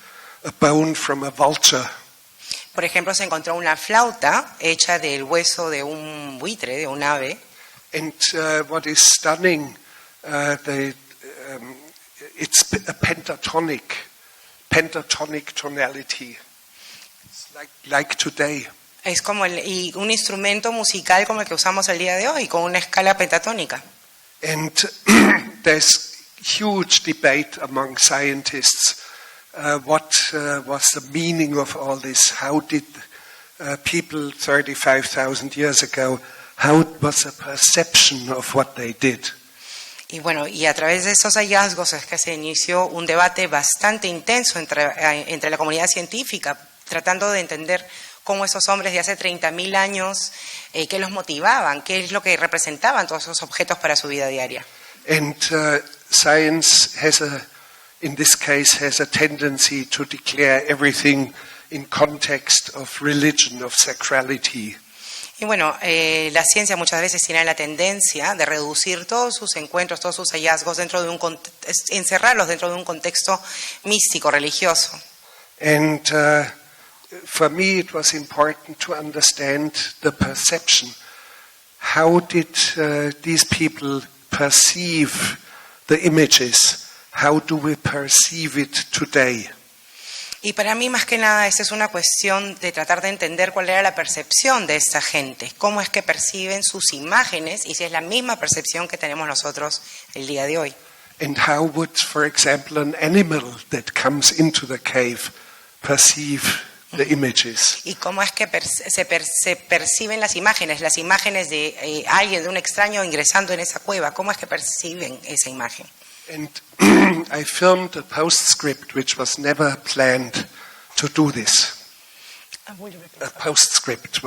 a bone from a vulture. Por ejemplo, se encontró una flauta hecha del hueso de un buitre, de un ave. And what is stunning, it's a pentatonic tonality. It's like today. Es como y un instrumento musical como el que usamos el día de hoy, con una escala pentatónica. And there's huge debate among scientists. What was the meaning of all this? How did people 35,000 years ago, how was the perception of what they did? Y bueno, y a través de esos hallazgos es que se inició un debate bastante intenso entre la comunidad científica, tratando de entender cómo esos hombres de hace 30.000 años, qué los motivaban, qué es lo que representaban todos esos objetos para su vida diaria. And science in this case, has a tendency to declare everything in context of religion, of sacrality. Y bueno, la ciencia muchas veces tiene la tendencia de reducir todos sus encuentros, todos sus hallazgos dentro de encerrarlos dentro de un contexto místico, religioso. And for me it was important to understand the perception. How did these people perceive the images? How do we perceive it today? Y para mí, más que nada, esta es una cuestión de tratar de entender cuál era la percepción de esta gente, cómo es que perciben sus imágenes y si es la misma percepción que tenemos nosotros el día de hoy. And how would, for example, an animal that comes into the cave perceive the images? Y cómo es que se perciben las imágenes de alguien, de un extraño ingresando en esa cueva, cómo es que perciben esa imagen. And I filmed a postscript which was never planned to do this. A postscript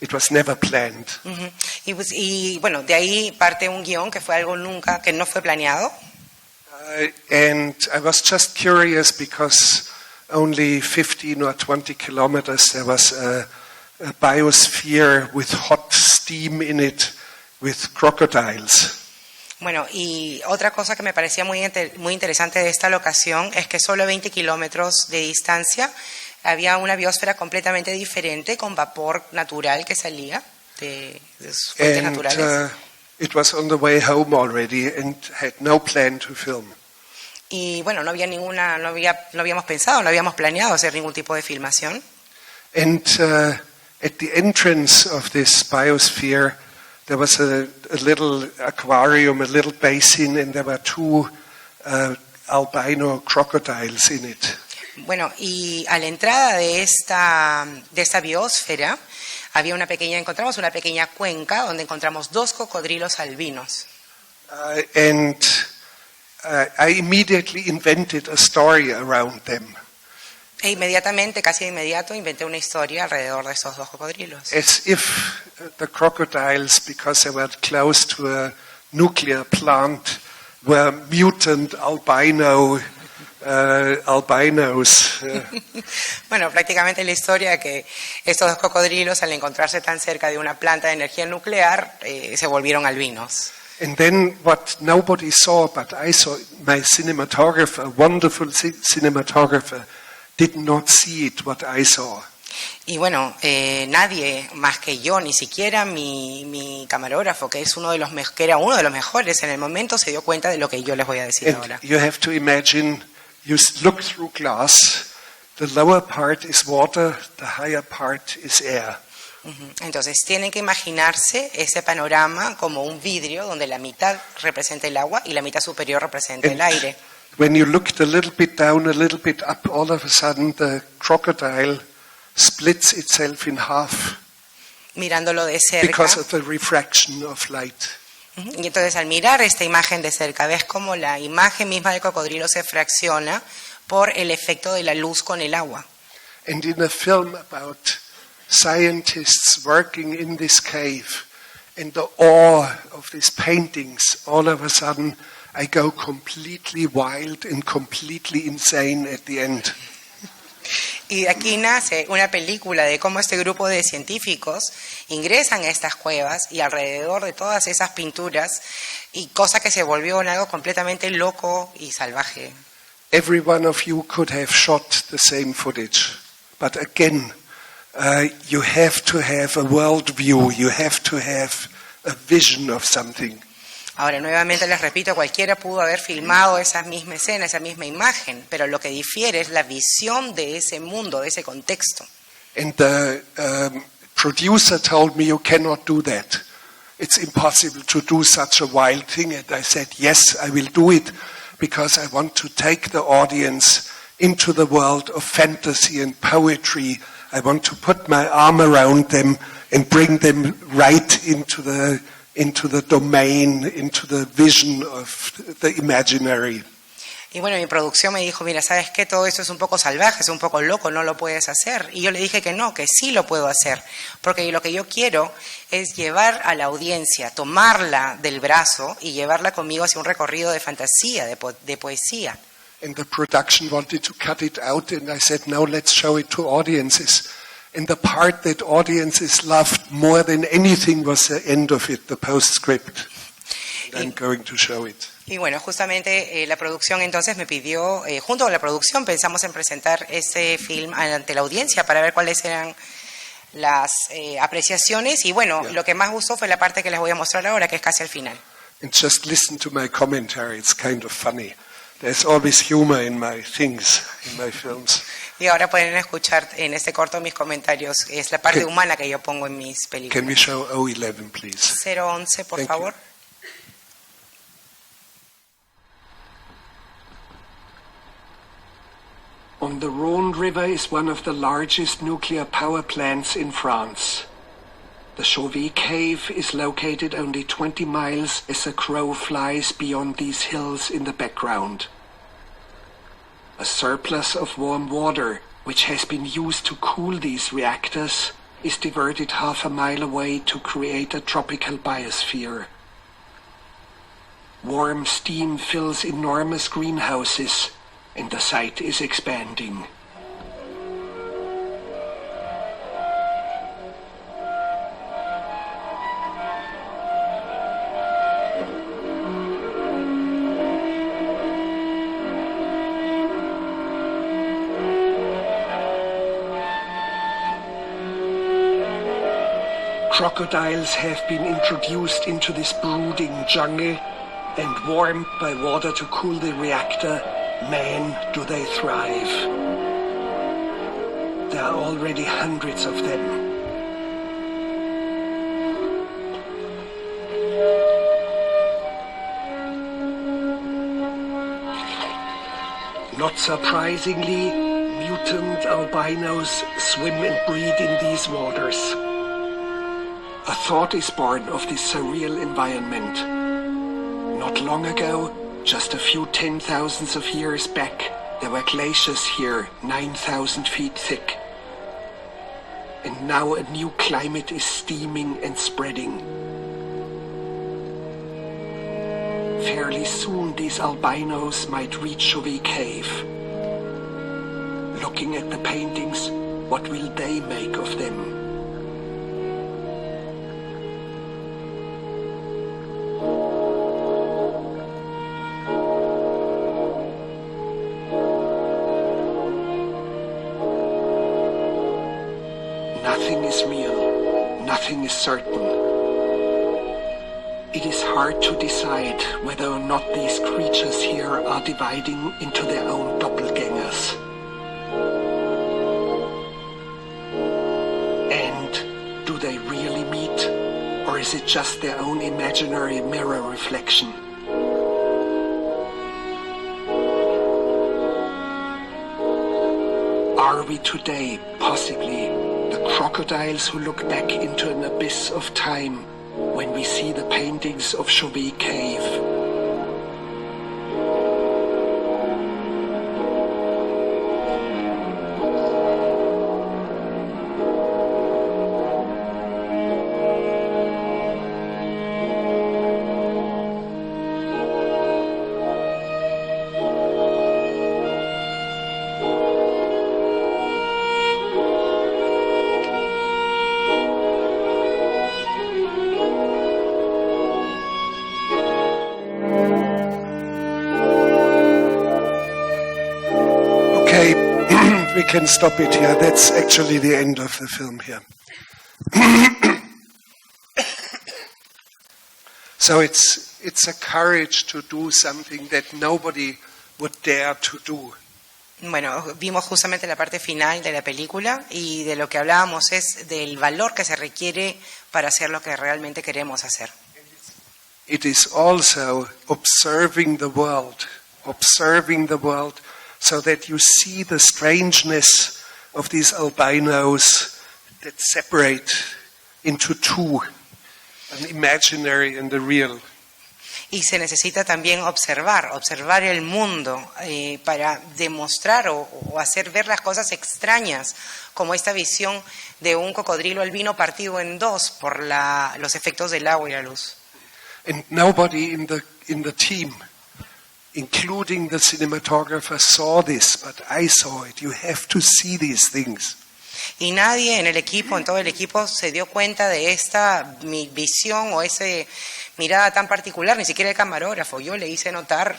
it was never planned. Ujú. Y bueno, de ahí parte un guión que fue algo que no fue planeado. And I was just curious because only 15 or 20 kilometers there was a biosphere with hot steam in it with crocodiles. Bueno, y otra cosa que me parecía muy interesante de esta locación es que solo 20 kilómetros de distancia había una biosfera completamente diferente con vapor natural que salía de sus fuentes naturales. It was on the way home already and had no plan to film. Y bueno, no habíamos pensado, no habíamos planeado hacer ningún tipo de filmación. And at the entrance of this biosphere, there was a little aquarium, a little basin, and there were two albino crocodiles in it. Bueno, y a la entrada de esta biosfera encontramos una pequeña cuenca donde encontramos 2 cocodrilos albinos. I immediately invented a story around them. E inmediatamente, casi de inmediato, inventé una historia alrededor de esos 2 cocodrilos. As if the crocodiles, because they were close to a nuclear plant, were mutant albinos. Bueno, prácticamente la historia que estos 2 cocodrilos, al encontrarse tan cerca de una planta de energía nuclear, se volvieron albinos. And then what nobody saw, but I saw, my cinematographer, wonderful cinematographer, did not see it, what I saw. Y bueno, nadie más que yo, ni siquiera mi camarógrafo, que era uno de los mejores en el momento, se dio cuenta de lo que yo les voy a decir And ahora. you have to imagine, you look through glass, the lower part is water, the higher part is air. Entonces tienen que imaginarse ese panorama como un vidrio donde la mitad representa el agua y la mitad superior representa el aire. When you looked a little bit down, a little bit up, all of a sudden the crocodile splits itself in half Mirándolo de cerca. because of the refraction of light. Y entonces al mirar esta imagen de cerca, ves como la imagen misma del cocodrilo se fracciona por el efecto de la luz con el agua. And in a film about scientists working in this cave and the awe of these paintings, all of a sudden I go completely wild and completely insane at the end. Y de aquí nace una película de cómo este grupo de científicos ingresan a estas cuevas y alrededor de todas esas pinturas y cosa que se volvió en algo completamente loco y salvaje. Every one of you could have shot the same footage, but again, you have to have a world view, you have to have a vision of something. Ahora, nuevamente les repito, cualquiera pudo haber filmado esa misma escena, esa misma imagen, pero lo que difiere es la visión de ese mundo, de ese contexto. And the producer told me, you cannot do that. It's impossible to do such a wild thing. And I said, yes, I will do it, because I want to take the audience into the world of fantasy and poetry. I want to put my arm around them and bring them right into the domain, into the vision of the imaginary. Y bueno, mi producción me dijo, mira, ¿sabes qué? Todo esto es un poco salvaje, es un poco loco, no lo puedes hacer. Y yo le dije que no, que sí lo puedo hacer, porque lo que yo quiero es llevar a la audiencia, tomarla del brazo y llevarla conmigo hacia un recorrido de fantasía, de poesía. And the production wanted to cut it out, and I said, no, let's show it to audiences. And the part that audiences loved more than anything was the end of it, the postscript. And I'm going to show it. Y bueno, justamente la producción entonces me pidió, junto con la producción pensamos en presentar ese film ante la audiencia para ver cuáles eran las apreciaciones. Y bueno, Yeah. Lo que más gustó fue la parte que les voy a mostrar ahora, que es casi al final. And just listen to my commentary, it's kind of funny. There's always humor in my things, in my films. Y ahora pueden escuchar en este corto mis comentarios. Es la parte Okay. humana que yo pongo en mis Can we películas. show 011, please? 011, por Thank favor. you. On the Rhône River is one of the largest nuclear power plants in France. The Chauvet Cave is located only 20 miles as a crow flies beyond these hills in the background. A surplus of warm water, which has been used to cool these reactors, is diverted half a mile away to create a tropical biosphere. Warm steam fills enormous greenhouses, and the site is expanding. Crocodiles have been introduced into this brooding jungle, and warmed by water to cool the reactor, man, do they thrive. There are already hundreds of them. Not surprisingly, mutant albinos swim and breed in these waters. A thought is born of this surreal environment. Not long ago, just a few 10,000s of years back, there were glaciers here, 9,000 feet thick. And now a new climate is steaming and spreading. Fairly soon these albinos might reach Chauvet Cave. Looking at the paintings, what will they make of them? Nothing is real, nothing is certain. It is hard to decide whether or not these creatures here are dividing into their own doppelgangers. And do they really meet, or is it just their own imaginary mirror reflection? Are we today possibly the crocodiles who look back into an abyss of time when we see the paintings of Chauvet Cave? We can stop it here. That's actually the end of the film here. So it's a courage to do something that nobody would dare to do. Bueno, vimos justamente la parte final de la película y de lo que hablábamos es del valor que se requiere para hacer lo que realmente queremos hacer. It is also observing the world so that you see the strangeness of these albinos that separate into two, an imaginary and the real. Y se necesita también observar el mundo para demostrar o hacer ver las cosas extrañas, como esta visión de un cocodrilo albino partido en dos por los efectos del agua y la luz. And nobody in the team, including the cinematographer, saw this, but I saw it. You have to see these things. Y nadie en el equipo, en todo el equipo, se dio cuenta de esta visión o esa mirada tan particular, ni siquiera el camarógrafo. Yo le hice notar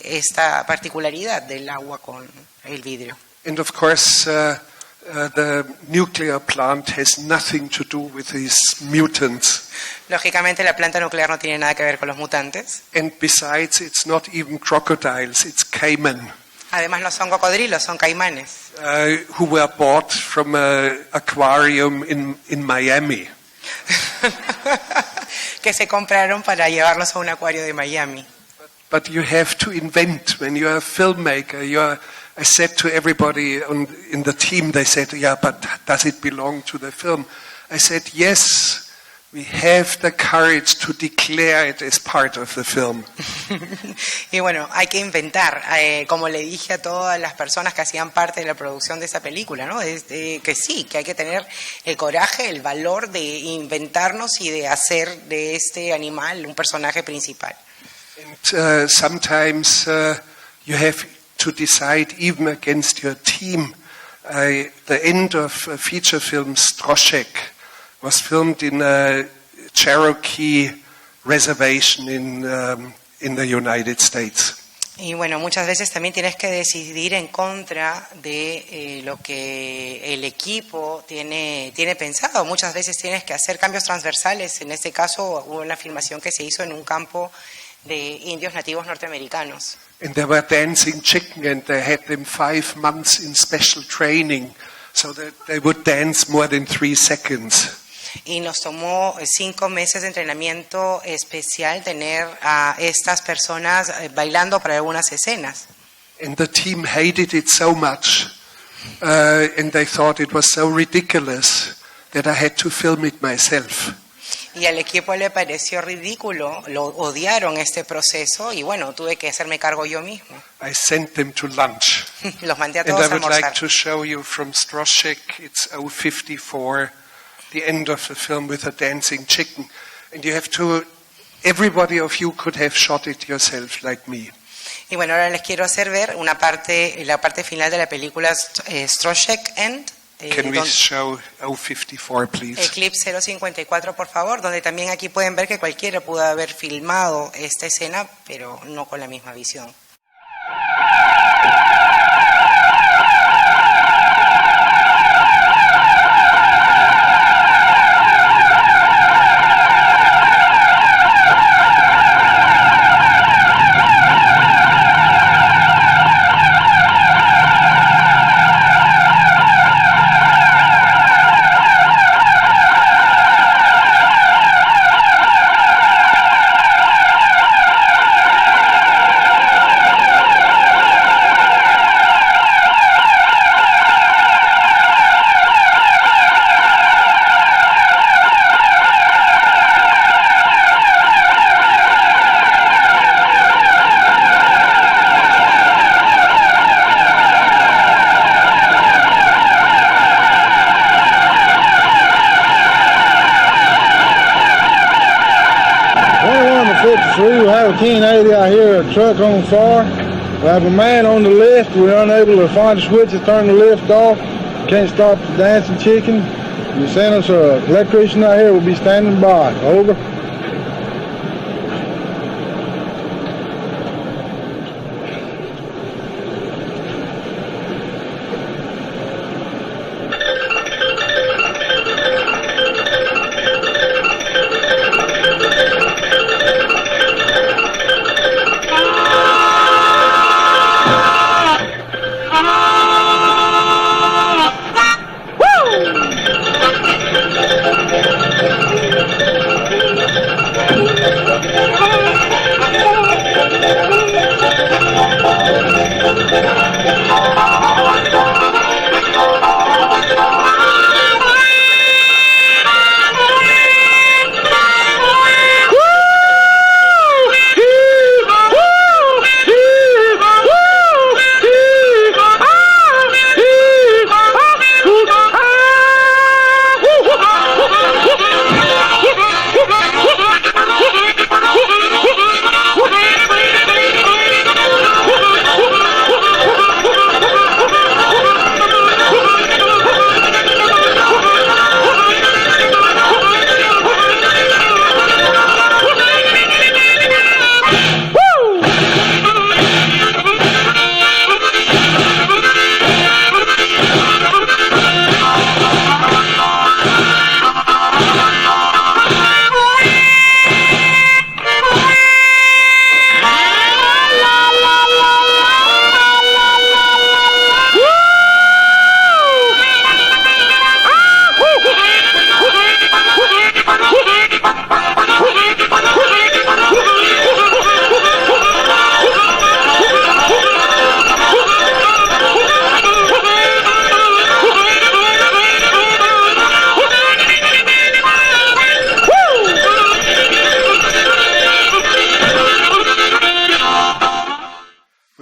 esta particularidad del agua con el vidrio. And of course, the nuclear plant has nothing to do with these mutants. Lógicamente, la planta nuclear no tiene nada que ver con los mutantes. And besides, it's not even crocodiles, it's caiman. Además, no son cocodrilos, son caimanes. Who were bought from an aquarium in Miami. Que se compraron para llevarlos a un acuario de Miami. But you have to invent. When you're a filmmaker, you're I said to everybody in the team, they said, yeah, but does it belong to the film? I said, yes, we have the courage to declare it as part of the film. Y bueno, hay que inventar, como le dije a todas las personas que hacían parte de la producción de esa película, ¿no? Que sí, que hay que tener el coraje, el valor de inventarnos y de hacer de este animal un personaje principal. And sometimes you have to decide even against your team. The end of a feature film, Stroszek, was filmed in a Cherokee reservation in the United States. Y bueno, muchas veces también tienes que decidir en contra de lo que el equipo tiene pensado. Muchas veces tienes que hacer cambios transversales. En este caso hubo una filmación que se hizo en un campo de indios nativos norteamericanos. And they were dancing chicken, and they had them 5 months in special training so that they would dance more than 3 seconds. Y nos tomó 5 meses de entrenamiento especial tener a estas personas bailando para algunas escenas. And the team hated it so much, and they thought it was so ridiculous that I had to film it myself. Y al equipo le pareció ridículo, lo odiaron este proceso y bueno, tuve que hacerme cargo yo mismo. I sent them to lunch. Los mandé a And todos I a would like almorzar. to show you from Stroszek, it's 054, the end of the film with a dancing chicken. And you have to, everybody of you could have shot it yourself like me. Y bueno, ahora les quiero hacer ver la parte final de la película Stroszek End. Can we show 054, El please? clip 054, por favor, donde también aquí pueden ver que cualquiera pudo haber filmado esta escena, pero no con la misma visión. We have a 1080 out here, a truck on fire. We have a man on the lift. We're unable to find the switch to turn the lift off. Can't stop the dancing chicken. You send us an electrician out here, we'll be standing by. Over.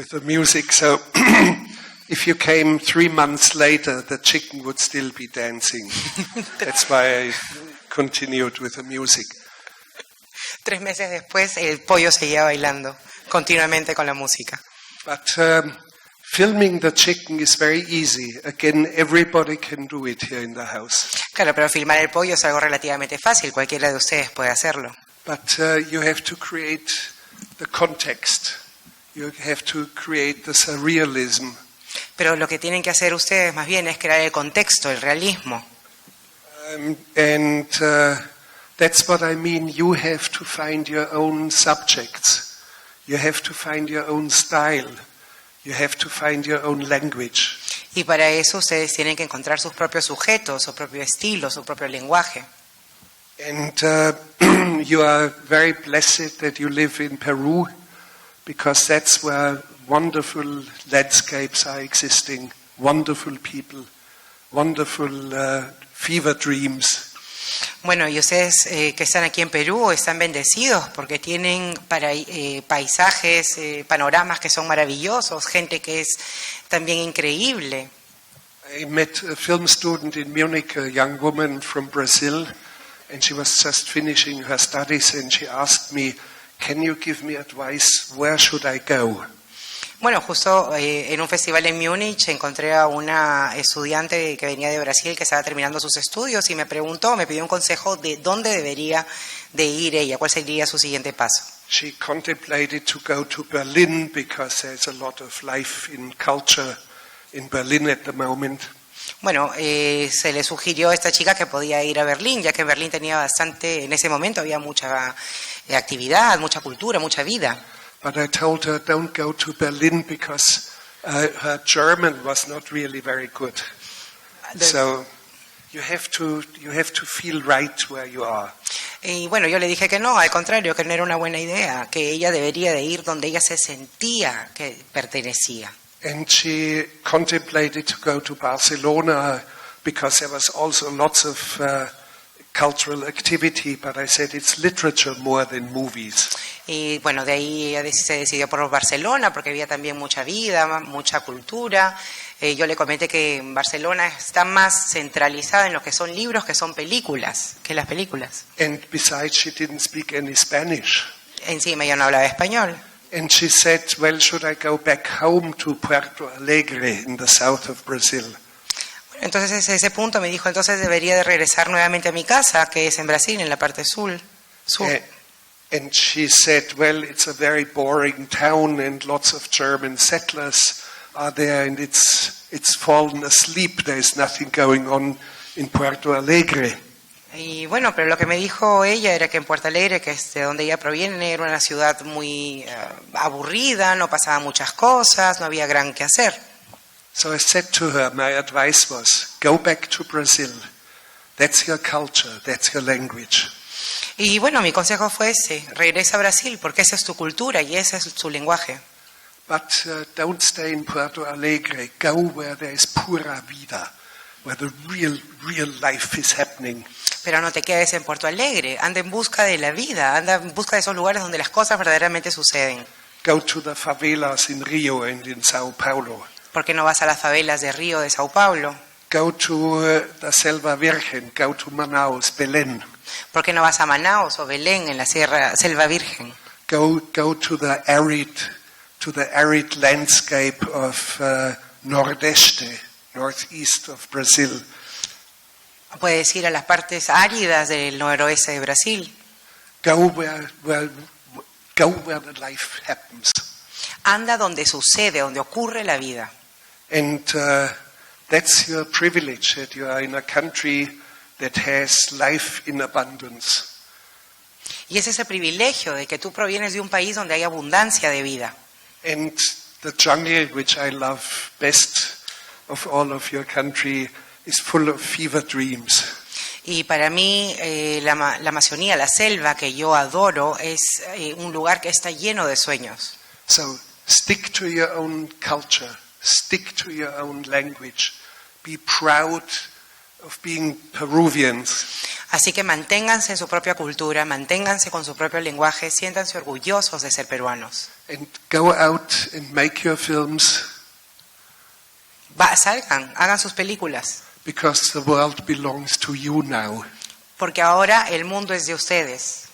with the music. So if you came 3 months later, the chicken would still be dancing. That's why I continued with the music. 3 meses después, el pollo seguía bailando continuamente con la música. But filming the chicken is very easy. Again, everybody can do it here in the house. Claro, pero filmar el pollo es algo relativamente fácil. Cualquiera de ustedes puede hacerlo. But you have to create the context. You have to create the surrealism. Pero lo que tienen que hacer ustedes más bien es crear el contexto, el realismo. And that's what I mean. You have to find your own subjects. You have to find your own style. You have to find your own language. Y para eso ustedes tienen que encontrar sus propios sujetos, su propio estilo, su propio lenguaje. And you are very blessed that you live in Peru, because that's where wonderful landscapes are existing, wonderful people, wonderful fever dreams. Bueno, y ustedes que están aquí en Perú están bendecidos porque tienen paisajes, panoramas que son maravillosos, gente que es también increíble. I met a film student in Munich, a young woman from Brazil, and she was just finishing her studies, and she asked me, "Can you give me advice? Where should I go?" Bueno, justo en un festival en Múnich encontré a una estudiante que venía de Brasil que estaba terminando sus estudios y me pidió un consejo de dónde debería de ir ella, cuál sería su siguiente paso. She contemplated to go to Berlin because there's a lot of life in culture in Berlin at the moment. Bueno, se le sugirió a esta chica que podía ir a Berlín, ya que Berlín tenía bastante, en ese momento había mucha actividad, mucha cultura, mucha vida. But I told her, don't go to Berlin because her German was not really very good. So you have to feel right where you are. Y bueno, yo le dije que no, al contrario, que no era una buena idea, que ella debería de ir donde ella se sentía que pertenecía. And she contemplated to go to Barcelona because there was also lots of cultural activity, but I said it's literature more than movies. Y bueno, de ahí ella se decidió por Barcelona porque había también mucha vida, mucha cultura. Yo le comenté que Barcelona está más centralizada en lo que son libros que son películas, que las películas. And besides, she didn't speak any Spanish. Encima ella no hablaba español. And she said, well, should I go back home to Porto Alegre in the south of Brazil? Entonces, ese punto me dijo, entonces debería de regresar nuevamente a mi casa, que es en Brasil, en la parte sur. And she said, well, it's a very boring town and lots of German settlers are there and it's fallen asleep. There's nothing going on in Porto Alegre. Y bueno, pero lo que me dijo ella era que en Puerto Alegre, que es de donde ella proviene, era una ciudad muy aburrida, no pasaban muchas cosas, no había gran que hacer. So I said to her, my advice was, go back to Brazil. That's your culture, that's your language. Y bueno, mi consejo fue ese, regresa a Brasil, porque esa es tu cultura y ese es su lenguaje. But don't stay in Porto Alegre. Go where there is pura vida, where the real life is happening. Pero no te quedes en Porto Alegre, anda en busca de la vida, anda en busca de esos lugares donde las cosas verdaderamente suceden. Go to the favelas in Rio and in Sao Paulo. ¿Por qué no vas a las favelas de Río, de Sao Paulo? Go to the Selva Virgen, go to Manaus, Belén. ¿Por qué no vas a Manaus o Belén en la Selva Virgen? Go to the arid landscape of Nordeste, northeast of Brazil. Puedes ir a las partes áridas del noroeste de Brasil. Go where the life happens. Anda donde sucede, donde ocurre la vida. And that's your privilege, that you are in a country that has life in abundance. Y es ese privilegio de que tú provienes de un país donde hay abundancia de vida. And the jungle, which I love best of all of your country, is full of fever dreams. Y para mí la Amazonía, la selva que yo adoro, es un lugar que está lleno de sueños. So stick to your own culture, stick to your own language, be proud of being Peruvians. Así que manténganse en su propia cultura, manténganse con su propio lenguaje, siéntanse orgullosos de ser peruanos. And go out and make your films Salgan, hagan sus películas, because the world belongs to you now. porque ahora el mundo es de ustedes.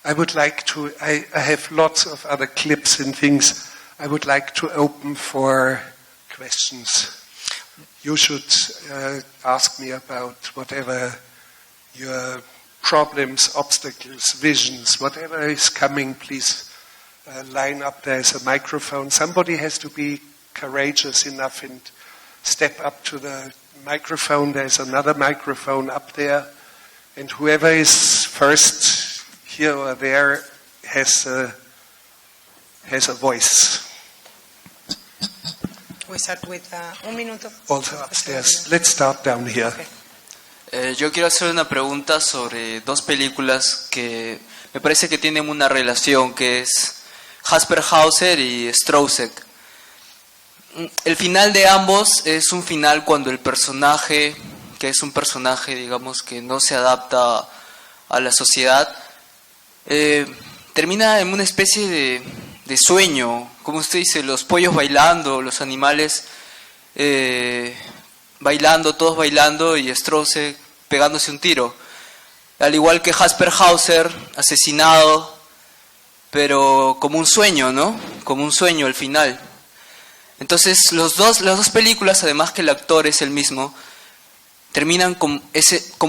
I would like to, I have lots of other clips and things. I would like to open for questions. You should ask me about whatever your problems, obstacles, visions, whatever is coming, please line up. There's a microphone. Somebody has to be courageous enough and step up to the microphone. There's another microphone up there. And whoever is first here or there has a voice. We start with un minuto. Also upstairs. Let's start down here. Okay. Yo quiero hacer una pregunta sobre dos películas que me parece que tienen una relación, que es Jasper Hauser y Strousek. El final de ambos es un final cuando el personaje, que es un personaje, digamos, que no se adapta a la sociedad, termina en una especie de sueño, como usted dice, los pollos bailando, los animales bailando, todos bailando, y Strousek pegándose un tiro. Al igual que Jasper Hauser, asesinado, pero como un sueño, ¿no? Como un sueño al final. Entonces las dos películas, además que el actor es el mismo, terminan como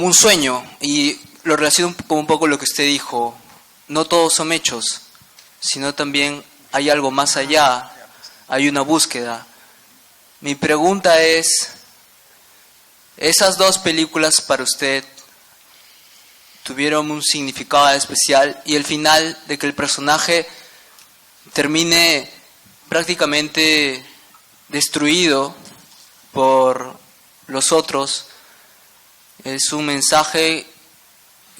un sueño, y lo relaciono como un poco lo que usted dijo. No todos son hechos, sino también hay algo más allá, hay una búsqueda. Mi pregunta es, ¿esas dos películas para usted tuvieron un significado especial? Y el final de que el personaje termine prácticamente destruido por los otros, es un mensaje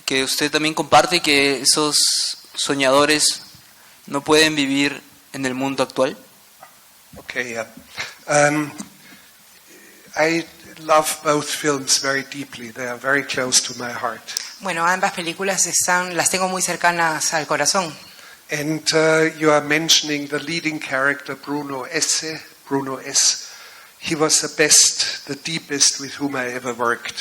que usted también comparte, que esos soñadores no pueden vivir en el mundo actual. Okay, yeah. I love both films very deeply. They are very close to my heart. Bueno, ambas películas las tengo muy cercanas al corazón. And you are mentioning the leading character, Bruno S. He was the best, the deepest with whom I ever worked.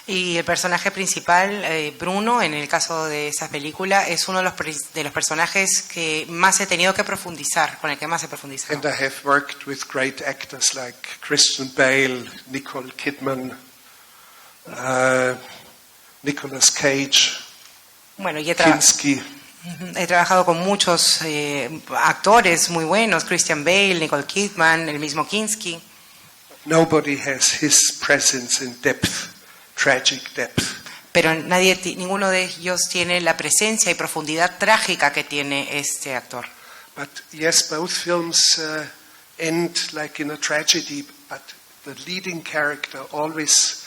Y el personaje principal, Bruno, en el caso de esa película, es uno de los personajes que más he tenido que profundizar, con el que más he profundizado. And I have worked with great actors like Christian Bale, Nicole Kidman, Nicolas Cage, Bueno, y Kinski. he trabajado con muchos actores muy buenos, Christian Bale, Nicole Kidman, el mismo Kinski. Nobody has his presence in depth, tragic depth. Pero ninguno de ellos tiene la presencia y profundidad trágica que tiene este actor. But yes, both films end like in a tragedy, but the leading character always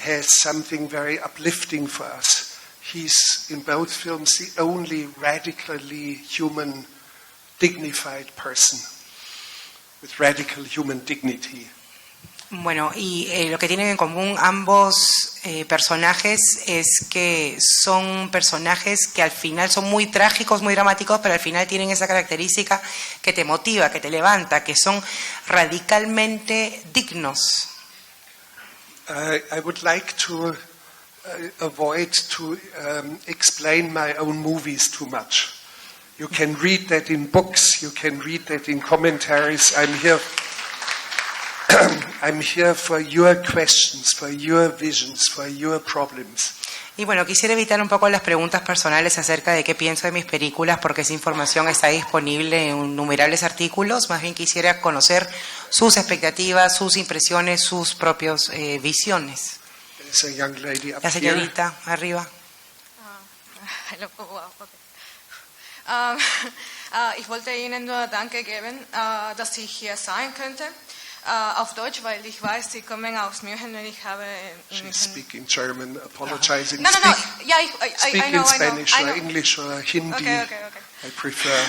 has something very uplifting for us. He's, in both films, the only radically human, dignified person with radical human dignity. Bueno, y lo que tienen en común ambos personajes es que son personajes que al final son muy trágicos, muy dramáticos, pero al final tienen esa característica que te motiva, que te levanta, que son radicalmente dignos. I would like to avoid to explain my own movies too much. You can read that in books, you can read that in commentaries. I'm here for your questions, for your visions, for your problems. Y bueno, quisiera evitar un poco las preguntas personales acerca de qué pienso de mis películas, porque esa información está disponible en innumerables artículos. Más bien quisiera conocer sus expectativas, sus impresiones, sus propias visiones. There's a young lady up La here. señorita arriba. Hallo, wow, okay. Ich wollte Ihnen nur Danke geben, dass ich hier sein könnte. Auf Deutsch, weil ich weiß, Sie kommen aus München und ich habe in She's München... speaking German, apologizing. No. Speak, Yeah, I speak know, in Spanish I or know. English or Hindi. Okay. I prefer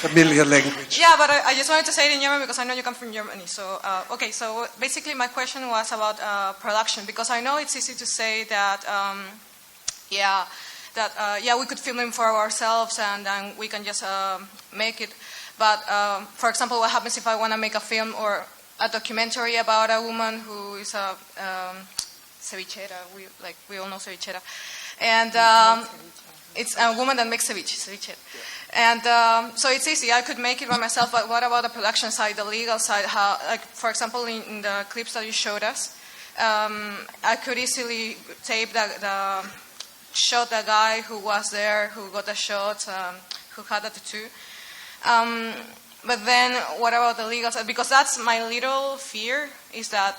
familiar language. Yeah, but I just wanted to say it in German because I know you come from Germany. So, okay, so basically my question was about production, because I know it's easy to say that, yeah, we could film it for ourselves and then we can just make it. But, for example, what happens if I want to make a film or a documentary about a woman who is a cevichera? We all know cevichera. And it's a woman that makes ceviche. And so it's easy. I could make it by myself, but what about the production side, the legal side? How, like, for example, in the clips that you showed us, I could easily tape shot the guy who was there, who got the shot, who had the tattoo. But then what about the legal side? Because that's my little fear, is that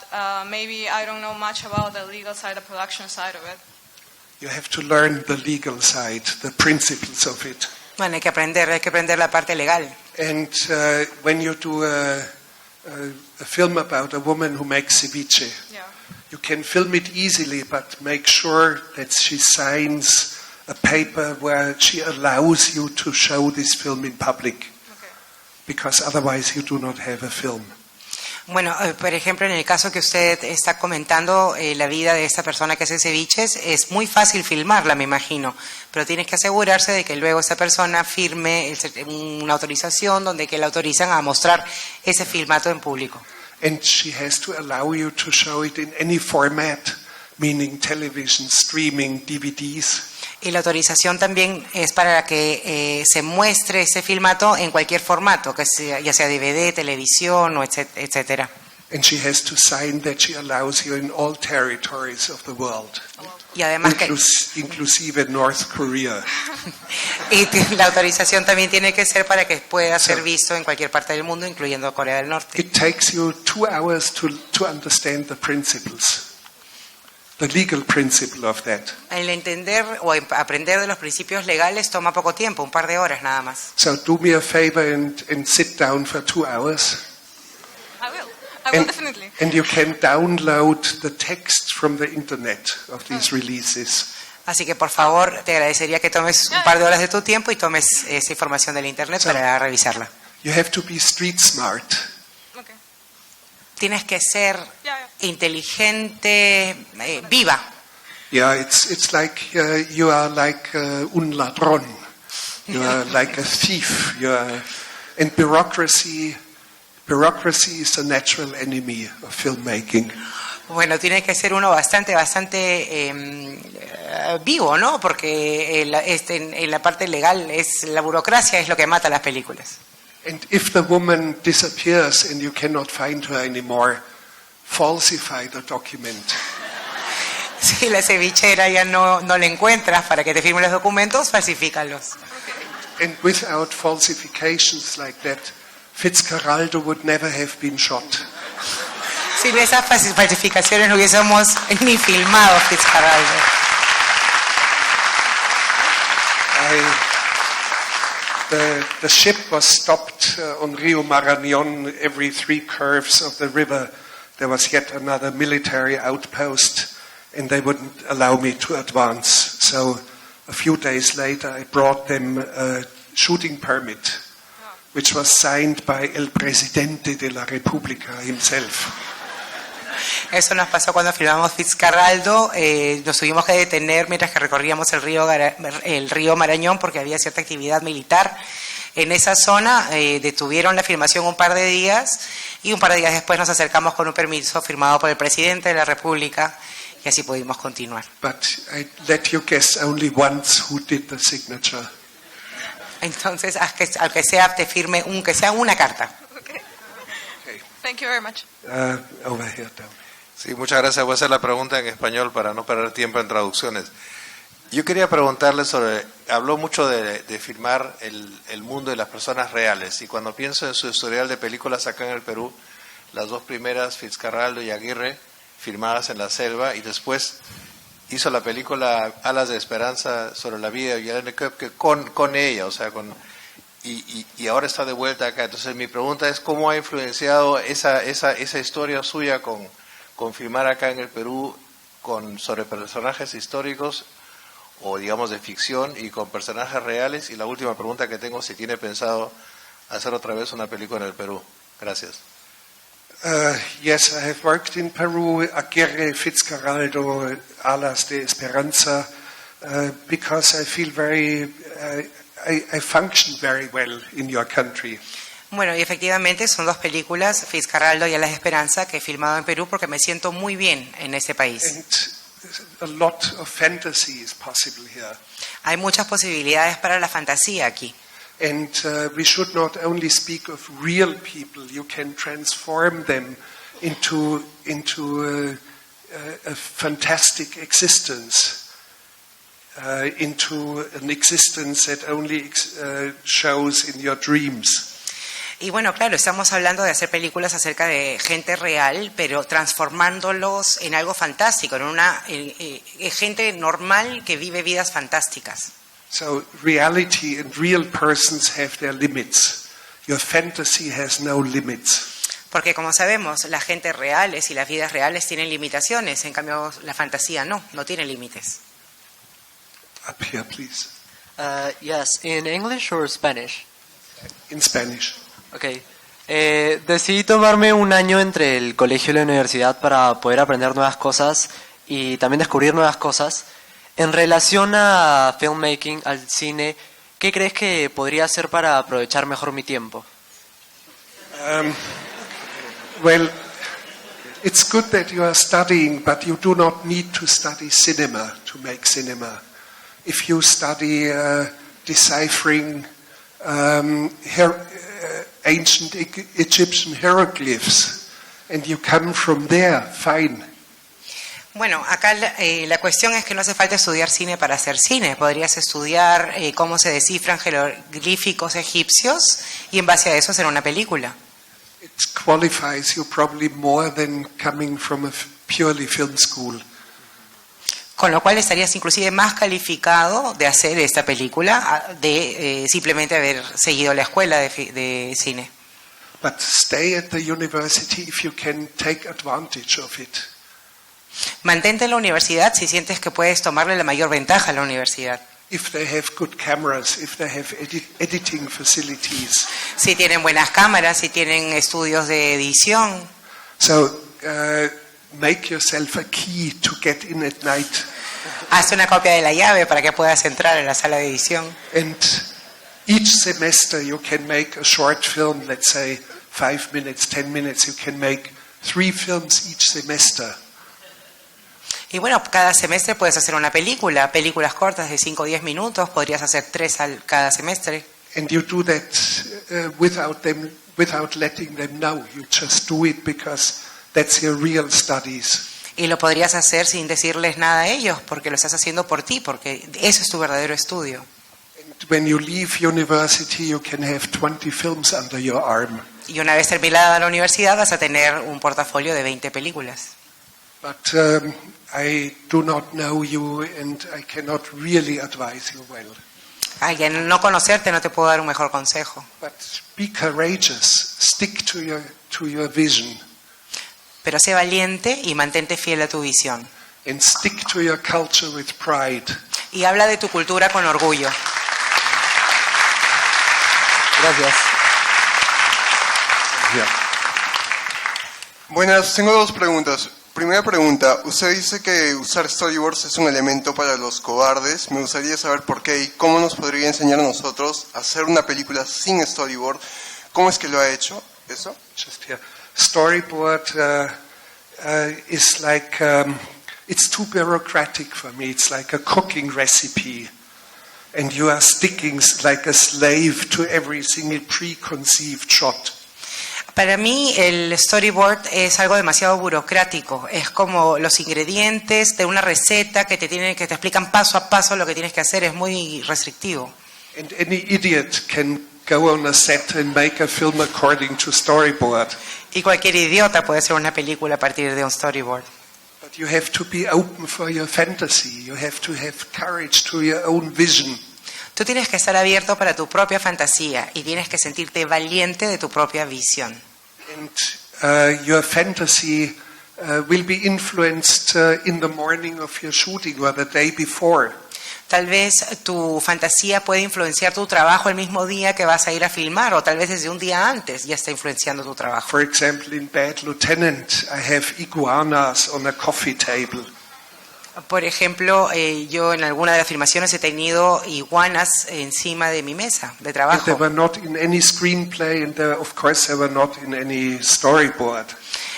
maybe I don't know much about the legal side, the production side of it. You have to learn the legal side, the principles of it. Bueno, hay que aprender la parte legal. And when you do a film about a woman who makes ceviche, Yeah. you can film it easily, but make sure that she signs a paper where she allows you to show this film in public, Okay. because otherwise you do not have a film. Bueno, por ejemplo, en el caso que usted está comentando, la vida de esta persona que hace ceviches, es muy fácil filmarla, me imagino, pero tienes que asegurarse de que luego esa persona firme una autorización donde que le autorizan a mostrar ese filmato en público. And she has to allow you to show it in any format, meaning television, streaming, DVDs. Y la autorización también es para que se muestre ese filmato en cualquier formato, que sea, ya sea DVD, televisión o etcétera. And she has to sign that she allows you in all territories of the world, Y además que inclusive North Korea. la autorización también tiene que ser para que pueda ser visto en cualquier parte del mundo, incluyendo Corea del Norte. It takes you 2 hours to understand the principles, the legal principle of that. El entender o aprender de los principios legales toma poco tiempo, un par de horas nada más. So do me a favor and sit down for 2 hours. I will. I will definitely. And you can download the text from the internet of these releases. Así que por favor te agradecería que tomes un par de horas de tu tiempo y tomes esa información del internet para revisarla. You have to be street smart. Okay. Tienes que ser Yeah. inteligente, viva. Yeah, it's like you are like un ladrón. You are like a thief. And bureaucracy is a natural enemy of filmmaking. Bueno, tiene que ser uno bastante vivo, ¿no? Porque en la parte legal la burocracia es lo que mata las películas. And if the woman disappears and you cannot find her anymore, falsify the document. Si la cevichera ya no la encuentras para que te firmen los documentos, falsifícalos. And without falsifications like that, Fitzcarraldo would never have been shot. Sin esas falsificaciones no hubiésemos ni filmado Fitzcarraldo. The ship was stopped on Rio Marañón. Every 3 curves of the river there was yet another military outpost, and they wouldn't allow me to advance. So a few days later I brought them a shooting permit, which was signed by El Presidente de la República himself. Eso nos pasó cuando filmamos Fitzcarraldo. Nos tuvimos que detener mientras que recorríamos el río Marañón porque había cierta actividad militar en esa zona. Detuvieron la filmación un par de días y un par de días después nos acercamos con un permiso firmado por el presidente de la República y así pudimos continuar. But I let you guess only once who did the signature. Entonces, al que sea te firme que sea una carta. Okay. Thank you very much. Over here, down. Sí, muchas gracias. Voy a hacer la pregunta en español para no perder tiempo en traducciones. Yo quería preguntarle habló mucho de filmar el mundo de las personas reales, y cuando pienso en su historial de películas acá en el Perú, las 2 primeras, Fitzcarraldo y Aguirre, filmadas en la selva, y después hizo la película Alas de Esperanza sobre la vida de Yelena Köpke con ella, o sea, y ahora está de vuelta acá. Entonces mi pregunta es, ¿cómo ha influenciado esa historia suya con filmar acá en el Perú sobre personajes históricos o digamos de ficción y con personajes reales? Y la última pregunta que tengo, si tiene pensado hacer otra vez una película en el Perú? Gracias. Yes, I have worked in Peru, Aguirre, Fitzcarraldo, Alas de Esperanza, because I feel I function very well in your country. Bueno, y efectivamente son dos películas, Fitzcarraldo y Alas de Esperanza, que he filmado en Perú porque me siento muy bien en ese país. And a lot of fantasy is possible here. Hay muchas posibilidades para la fantasía aquí. And we should not only speak of real people, you can transform them into a fantastic existence, into an existence that only shows in your dreams. Y bueno, claro, estamos hablando de hacer películas acerca de gente real, pero transformándolos en algo fantástico, en una gente normal que vive vidas fantásticas. So reality and real persons have their limits. Your fantasy has no limits. Porque como sabemos, las gentes reales y las vidas reales tienen limitaciones, en cambio la fantasía no tiene límites. Up here, please. Yes, in English or Spanish? In Spanish. Okay. Decidí tomarme un año entre el colegio y la universidad para poder aprender nuevas cosas y también descubrir nuevas cosas. En relación a filmmaking, al cine, ¿qué crees que podría hacer para aprovechar mejor mi tiempo? Well, it's good that you are studying, but you do not need to study cinema to make cinema. If you study deciphering ancient Egyptian hieroglyphs and you come from there, fine. Bueno, acá la cuestión es que no hace falta estudiar cine para hacer cine. Podrías estudiar cómo se descifran jeroglíficos egipcios y en base a eso hacer una película. It qualifies you probably more than coming from a purely film school. Con lo cual estarías inclusive más calificado de hacer esta película de simplemente haber seguido la escuela de cine. But stay at the university if you can take advantage of it. Mantente en la universidad si sientes que puedes tomarle la mayor ventaja a la universidad. If they have good cameras, if they have editing facilities. Si tienen buenas cámaras, si tienen estudios de edición. So make yourself a key to get in at night. Haz una copia de la llave para que puedas entrar en la sala de edición. And each semester you can make a short film, let's say 5 minutes, 10 minutes. You can make 3 films each semester. Y bueno, cada semestre puedes hacer una película, películas cortas de 5 o 10 minutos, podrías hacer 3 cada semestre. And you do that without letting them know. You just do it because that's your real studies. Y lo podrías hacer sin decirles nada a ellos, porque lo estás haciendo por ti, porque eso es tu verdadero estudio. And when you leave university, you can have 20 films under your arm. Y una vez terminada la universidad vas a tener un portafolio de 20 películas. But I do not know you and I cannot really advise you well. Ay, al no conocerte no te puedo dar un mejor consejo. But be courageous. Stick to your vision. Pero sé valiente y mantente fiel a tu visión. And stick to your culture with pride. Y habla de tu cultura con orgullo. Gracias. Yeah. Buenas, tengo 2 preguntas. Primera pregunta, usted dice que usar storyboards es un elemento para los cobardes. Me gustaría saber por qué y cómo nos podría enseñar a nosotros a hacer una película sin storyboard. ¿Cómo es que lo ha hecho eso? Just here. Storyboard is like, it's too bureaucratic for me. It's like a cooking recipe. And you are sticking like a slave to every single preconceived shot. Para mí el storyboard es algo demasiado burocrático. Es como los ingredientes de una receta que te explican paso a paso lo que tienes que hacer. Es muy restrictivo. And any idiot can go on a set and make a film according to storyboard. Y cualquier idiota puede hacer una película a partir de un storyboard. But you have to be open for your fantasy. You have to have courage to your own vision. Tú tienes que estar abierto para tu propia fantasía y tienes que sentirte valiente de tu propia visión. And your fantasy will be influenced in the morning of your shooting or the day before. Tal vez tu fantasía puede influenciar tu trabajo el mismo día que vas a ir a filmar, o tal vez desde un día antes ya está influenciando tu trabajo. For example, in Bad Lieutenant, I have iguanas on a coffee table. Por ejemplo, yo en alguna de las filmaciones he tenido iguanas encima de mi mesa de They trabajo. were not in any screenplay, and of course they were not in any storyboard.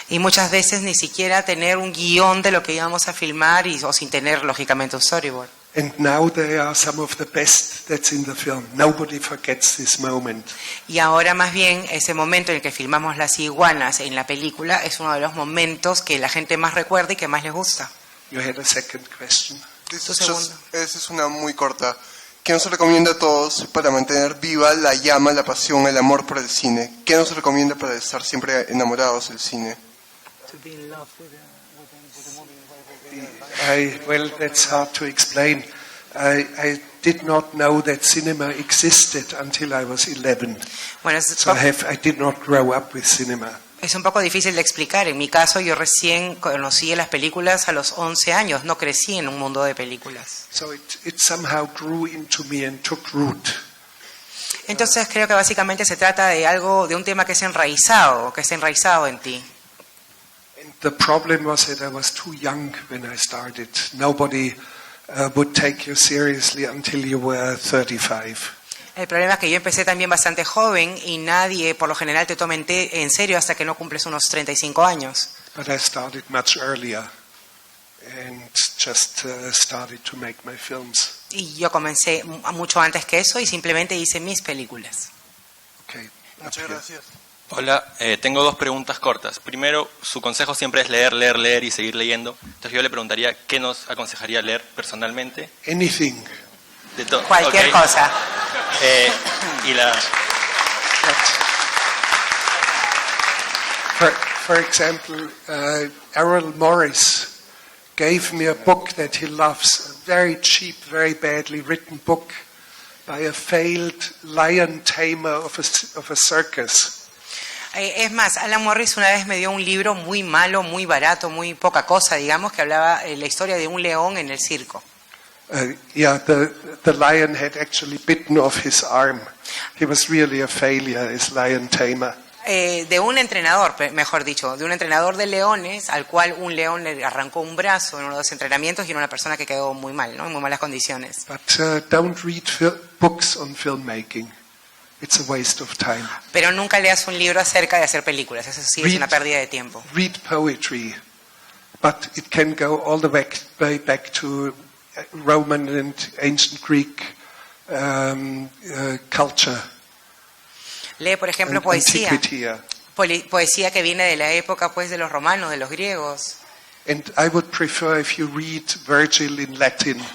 Y muchas veces ni siquiera tener un guión de lo que íbamos a filmar o sin tener, lógicamente, un storyboard. And now they are some of the best that's in the film. Nobody forgets this moment. Y ahora más bien ese momento en el que filmamos las iguanas en la película es uno de los momentos que la gente más recuerda y que más les gusta. You had a second question. Esa segundo. es una muy corta. ¿Qué nos recomienda a todos para mantener viva la llama, la pasión, el amor por el cine? ¿Qué nos recomienda para estar siempre enamorados del cine? Well, that's hard to explain. I did not know that cinema existed until I was 11. Bueno, So I did not grow up with cinema. es un poco difícil de explicar. En mi caso, yo recién conocí las películas a los 11 años. No crecí en un mundo de películas. So it somehow grew into me and took root. Entonces creo que básicamente se trata de algo, de un tema que está enraizado en ti. And the problem was that I was too young when I started. Nobody would take you seriously until you were 35. El problema es que yo empecé también bastante joven y nadie, por lo general, te toma en serio hasta que no cumples unos 35 años. But I started much earlier and just started to make my films. Y yo comencé mucho antes que eso y simplemente hice mis películas. Okay. Muchas gracias. Hola, tengo dos preguntas cortas. Primero, su consejo siempre es leer, leer, leer y seguir leyendo. Entonces yo le preguntaría, ¿qué nos aconsejaría leer personalmente? Anything. De todo. Cualquier cosa. Y la... For example, Errol Morris gave me a book that he loves, a very cheap, very badly written book by a failed lion tamer of a circus. Es más, Alan Morris una vez me dio un libro muy malo, muy barato, muy poca cosa, digamos, que hablaba la historia de un león en el circo. The lion had actually bitten off his arm. He was really a failure as lion tamer. De un entrenador, mejor dicho, de un entrenador de leones al cual un león le arrancó un brazo en uno de los entrenamientos y era una persona que quedó muy mal, ¿no? En muy malas condiciones. But don't read books on filmmaking. It's a waste of time. Pero nunca leas un libro acerca de hacer películas, eso sí es una pérdida de tiempo. Read poetry, but it can go all the way back to Roman and ancient Greek culture. Lee, por ejemplo, poesía. Antiquity, Poesía que viene de la época, pues, de los romanos, de los griegos. And I would prefer if you read Virgil in Latin.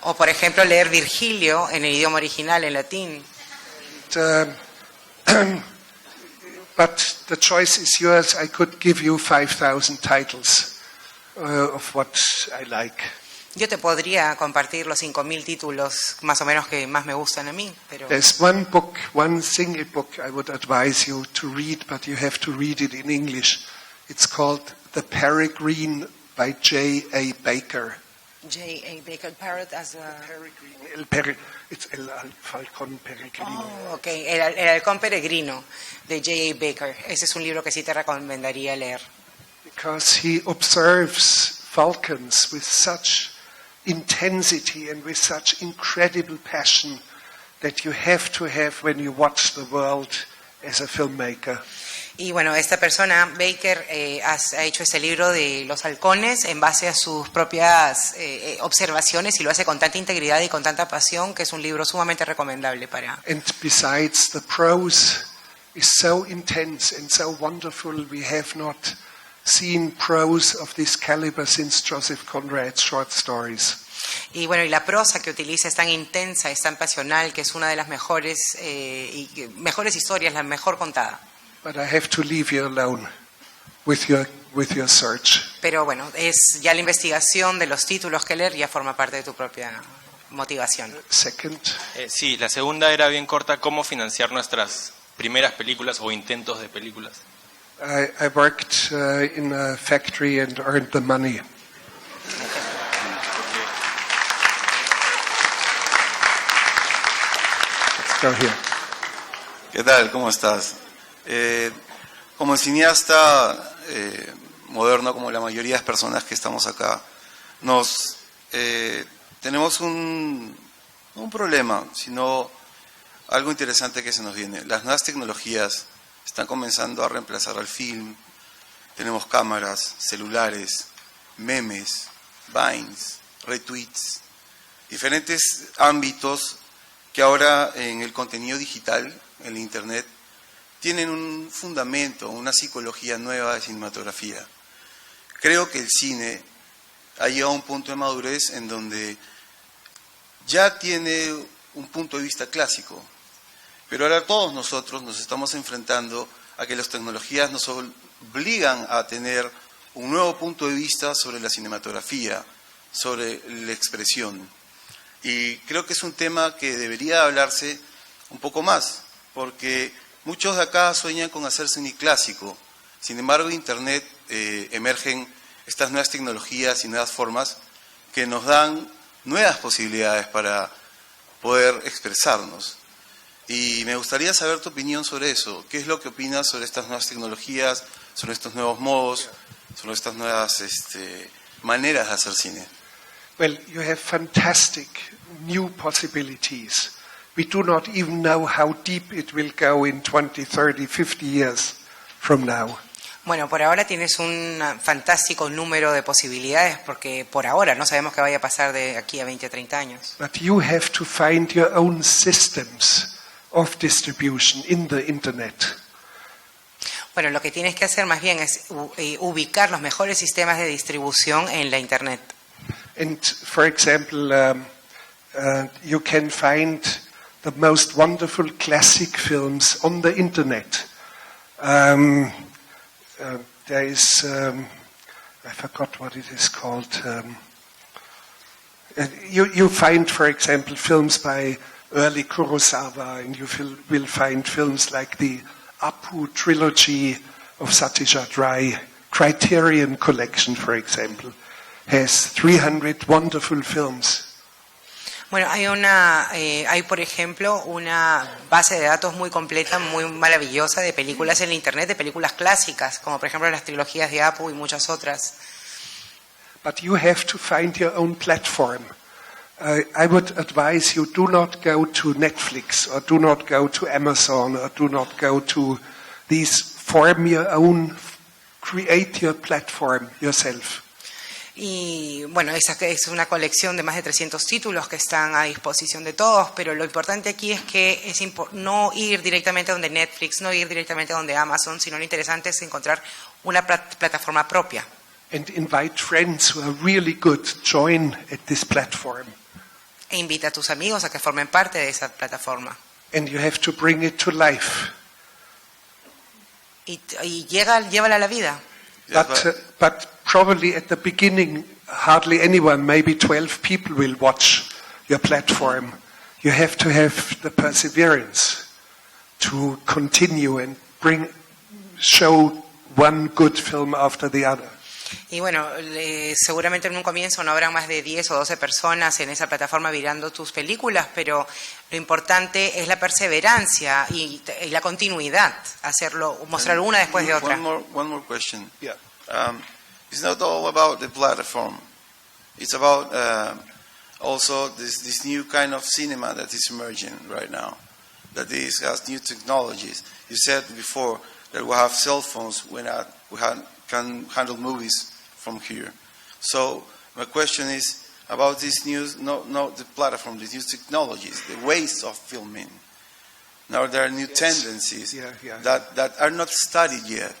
O, por ejemplo, leer Virgilio en el idioma original, en latín. But the choice is yours. I could give you 5,000 titles of what I like. Yo te podría compartir los 5.000 títulos más o menos que más me gustan a mí, pero There's one book, one single book I would advise you to read, but you have to read it in English. It's called The Peregrine by J.A. Baker. J.A. Baker, Parrot as a... It's El Falcón Peregrino. Oh, ok, el halcón peregrino de J.A. Baker. Ese es un libro que sí te recomendaría leer. Because he observes falcons with such intensity and with such incredible passion that you have to have when you watch the world as a filmmaker. Y bueno, esta persona, Baker, ha hecho ese libro de los halcones en base a sus propias observaciones y lo hace con tanta integridad y con tanta pasión que es un libro sumamente recomendable para... And besides, the prose is so intense and so wonderful. We have not seen prose of this caliber since Joseph Conrad's short stories. Y bueno, y la prosa que utiliza es tan intensa, es tan pasional, que es una de las mejores historias, la mejor contada. But I have to leave you alone with your search. Pero bueno, es ya la investigación de los títulos que leer ya forma parte de tu propia motivación. Second. Sí, la segunda era bien corta, ¿cómo financiar nuestras primeras películas o intentos de películas? I worked in a factory and earned the money. Go here. ¿Qué tal? ¿Cómo estás? Como cineasta moderno, como la mayoría de las personas que estamos acá, tenemos un problema, sino algo interesante que se nos viene. Las nuevas tecnologías están comenzando a reemplazar al film. Tenemos cámaras, celulares, memes, vines, retweets, diferentes ámbitos que ahora en el contenido digital, en la internet, tienen un fundamento, una psicología nueva de cinematografía. Creo que el cine ha llegado a un punto de madurez en donde ya tiene un punto de vista clásico, pero ahora todos nosotros nos estamos enfrentando a que las tecnologías nos obligan a tener un nuevo punto de vista sobre la cinematografía, sobre la expresión. Y creo que es un tema que debería hablarse un poco más, porque muchos de acá sueñan con hacer cine clásico. Sin embargo, en Internet emergen estas nuevas tecnologías y nuevas formas que nos dan nuevas posibilidades para poder expresarnos. Y me gustaría saber tu opinión sobre eso. ¿Qué es lo que opinas sobre estas nuevas tecnologías, sobre estos nuevos modos, sobre estas nuevas maneras de hacer cine? Well, you have fantastic new possibilities. We do not even know how deep it will go in 20, 30, 50 years from now. Bueno, por ahora tienes un fantástico número de posibilidades porque por ahora no sabemos qué vaya a pasar de aquí a 20, 30 años. But you have to find your own systems of distribution in the internet. Bueno, lo que tienes que hacer más bien es ubicar los mejores sistemas de distribución en la internet. And for example, you can find the most wonderful classic films on the internet. There is, I forgot what it is called. You find, for example, films by early Kurosawa, and you will find films like the Apu trilogy of Satyajit Ray. Criterion Collection, for example, has 300 wonderful films. Bueno, hay por ejemplo una base de datos muy completa, muy maravillosa de películas en la internet, de películas clásicas, como por ejemplo las trilogías de Apu y muchas otras. But you have to find your own platform. I would advise you, do not go to Netflix or do not go to Amazon or do not go to these. Form your own, create your platform yourself. Y bueno, esa es una colección de más de 300 títulos que están a disposición de todos, pero lo importante aquí es que no ir directamente a donde Netflix, no ir directamente a donde Amazon, sino lo interesante es encontrar una plataforma propia. And invite friends who are really good, join at this platform. E invita a tus amigos a que formen parte de esa plataforma. And you have to bring it to life. Y llévala a la vida. But probably at the beginning, hardly anyone, maybe 12 people will watch your platform. You have to have the perseverance to continue and show one good film after the other. Y bueno, seguramente en un comienzo no habrá más de 10 o 12 personas en esa plataforma mirando tus películas, pero lo importante es la perseverancia y la continuidad, hacerlo, mostrar una después de otra. One more question. Yeah. It's not all about the platform. It's about also this new kind of cinema that is emerging right now, that has new technologies. You said before that we have cell phones can handle movies from here. So my question is about this new, not the platform, these new technologies, the ways of filming. Now there are new tendencies that are not studied yet.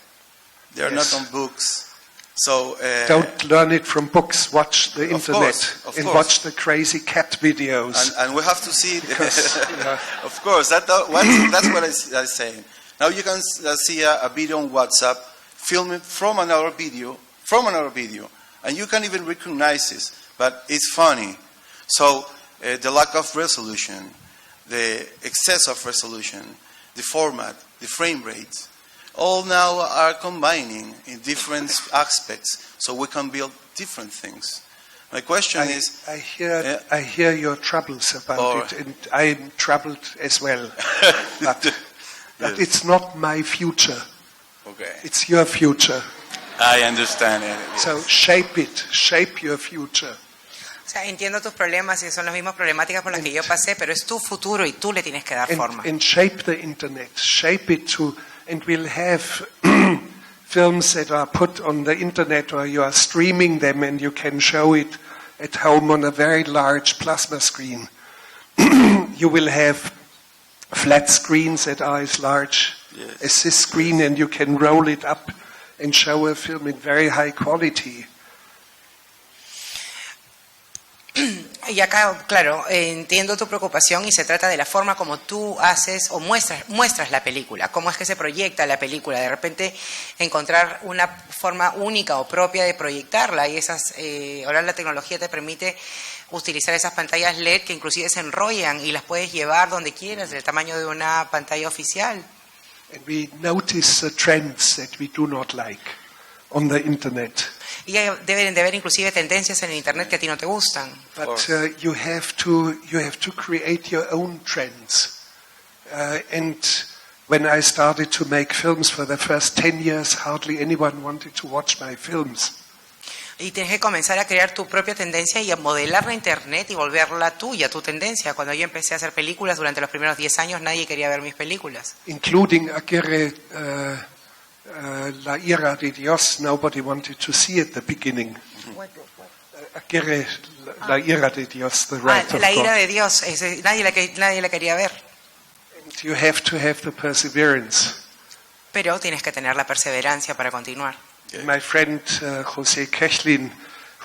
They are not on books. So don't learn it from books. Watch the internet and watch the crazy cat videos. And we have to see. Of course, that's what I'm saying. Now you can see a video on WhatsApp, film it from another video, and you can even recognize this, but it's funny. So the lack of resolution, the excess of resolution, the format, the frame rates, all now are combining in different aspects, so we can build different things. My question is... I hear your troubles about it, and I'm troubled as well. But it's not my future. Okay. It's your future. I understand it. So shape it. Shape your future. O sea, entiendo tus problemas y son las mismas problemáticas por las que yo pasé, pero es tu futuro y tú le tienes que dar forma. And shape the internet. Shape it to, and we'll have films that are put on the internet, or you are streaming them and you can show it at home on a very large plasma screen. You will have flat screens that are as large as this screen, and you can roll it up and show a film in very high quality. Y acá, claro, entiendo tu preocupación y se trata de la forma como tú haces o muestras la película, cómo es que se proyecta la película. De repente encontrar una forma única o propia de proyectarla, y ahora la tecnología te permite utilizar esas pantallas LED que inclusive se enrollan y las puedes llevar donde quieras, del tamaño de una pantalla oficial. And we notice the trends that we do not like on the internet. Y deben de haber inclusive tendencias en el internet que a ti no te gustan. But you have to create your own trends. And when I started to make films for the first 10 years, hardly anyone wanted to watch my films. Y tienes que comenzar a crear tu propia tendencia y a modelar la internet y volverla tuya, tu tendencia. Cuando yo empecé a hacer películas durante los primeros 10 años, nadie quería ver mis películas. Including Aguirre, La ira de Dios, nobody wanted to see at the beginning. Aguirre, La ira de Dios, the wrath of La ira God. de Dios, nadie la quería ver. And you have to have the perseverance. Pero tienes que tener la perseverancia para continuar. My friend José Kechlin,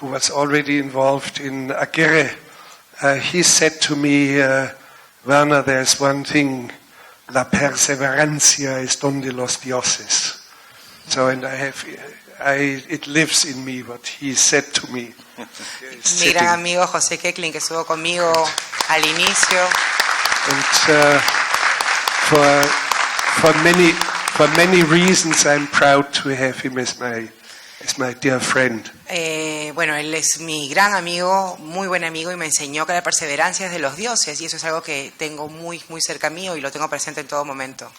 who was already involved in Aguirre, he said to me, Werner, there's one thing, la perseverancia es don de los dioses. So, and it lives in me, what he said to me. Mi gran amigo José Kechlin, que estuvo conmigo al inicio. And for many reasons, I'm proud to have him as my dear friend. Bueno, él es mi gran amigo, muy buen amigo, y me enseñó que la perseverancia es de los dioses, y eso es algo que tengo muy, muy cerca mío y lo tengo presente en todo momento.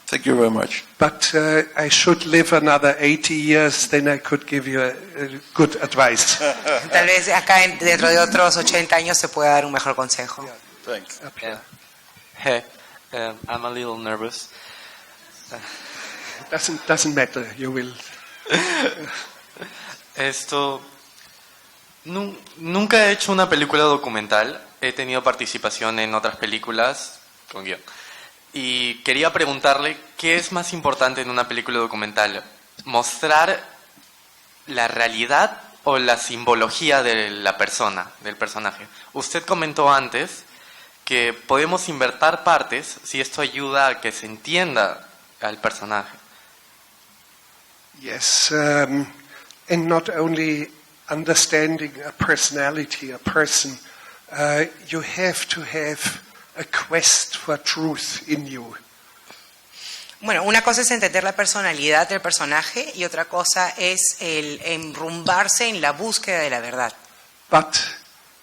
Thank you very much. But I should live another 80 years, then I could give you a good advice. Tal vez acá dentro de otros 80 años se pueda dar un mejor consejo. Thanks. Hey, I'm a little nervous. Doesn't matter, you will. Nunca he hecho una película documental, he tenido participación en otras películas con guión. Y quería preguntarle, ¿qué es más importante en una película documental? ¿Mostrar la realidad o la simbología de la persona, del personaje? Usted comentó antes que podemos invertir partes si esto ayuda a que se entienda al personaje. Yes, and not only understanding a personality, a person, you have to have a quest for truth in you. Bueno, una cosa es entender la personalidad del personaje y otra cosa es el enrumbarse en la búsqueda de la verdad. But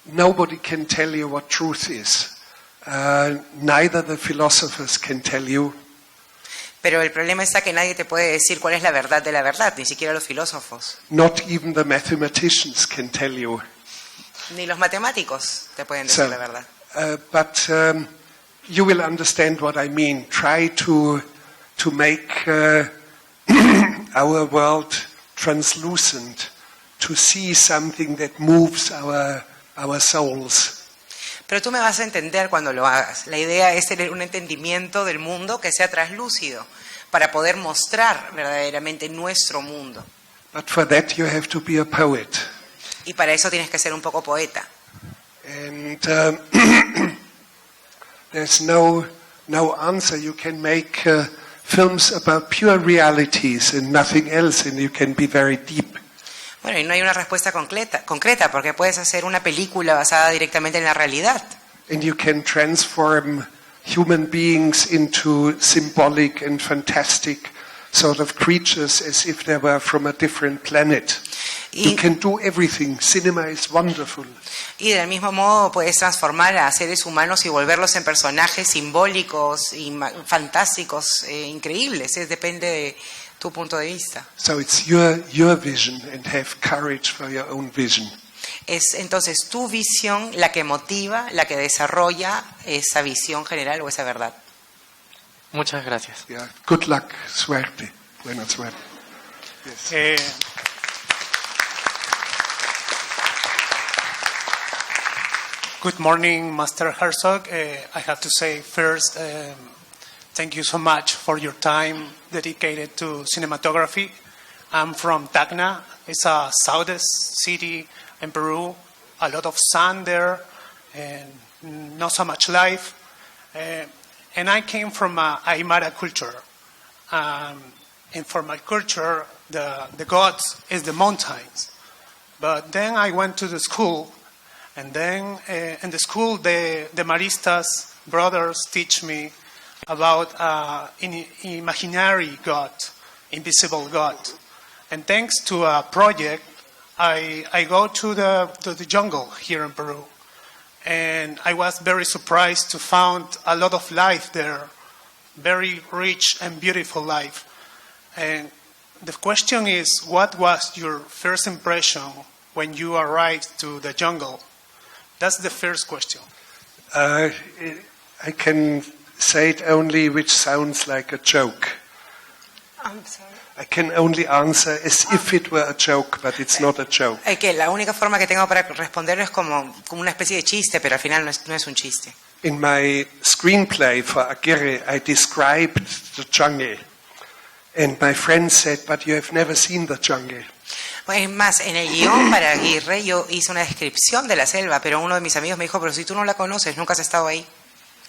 nobody can tell you what truth is. Neither the philosophers can tell you. Pero el problema está que nadie te puede decir cuál es la verdad de la verdad, ni siquiera los filósofos. Not even the mathematicians can tell you. Ni los matemáticos te pueden decir la verdad. But you will understand what I mean. Try to make our world translucent, to see something that moves our souls. Pero tú me vas a entender cuando lo hagas. La idea es tener un entendimiento del mundo que sea translúcido para poder mostrar verdaderamente nuestro mundo. But for that you have to be a poet. Y para eso tienes que ser un poco poeta. And there's no answer. You can make films about pure realities and nothing else, and you can be very deep. Bueno, y no hay una respuesta concreta porque puedes hacer una película basada directamente en la realidad. And you can transform human beings into symbolic and fantastic sort of creatures as if they were from a different planet. You can do everything. Cinema is wonderful. Y del mismo modo puedes transformar a seres humanos y volverlos en personajes simbólicos y fantásticos, increíbles. Depende de tu punto de vista. So it's your vision, and have courage for your own vision. Es entonces tu visión la que motiva, la que desarrolla esa visión general o esa verdad. Muchas gracias. Yeah. Good luck. Suerte. Buena suerte. Yes. Good morning, Master Herzog. I have to say first, thank you so much for your time dedicated to cinematography. I'm from Tacna. It's a southern city in Peru. A lot of sun there and not so much life. And I came from Aymara culture. And for my culture, the gods is the mountains. But then I went to the school. And then in the school, the Maristas brothers teach me about an imaginary God, invisible God. And thanks to a project, I go to the jungle here in Peru. And I was very surprised to find a lot of life there, very rich and beautiful life. And the question is, what was your first impression when you arrived to the jungle? That's the first question. I can say it only which sounds like a joke. I'm sorry. I can only answer as if it were a joke, but it's not a joke. Que la única forma que tengo para responder es como una especie de chiste, pero al final no es un chiste. In my screenplay for Aguirre, I described the jungle. And my friend said, but you have never seen the jungle. Es más, en el guión para Aguirre yo hice una descripción de la selva, pero uno de mis amigos me dijo, pero si tú no la conoces, nunca has estado ahí.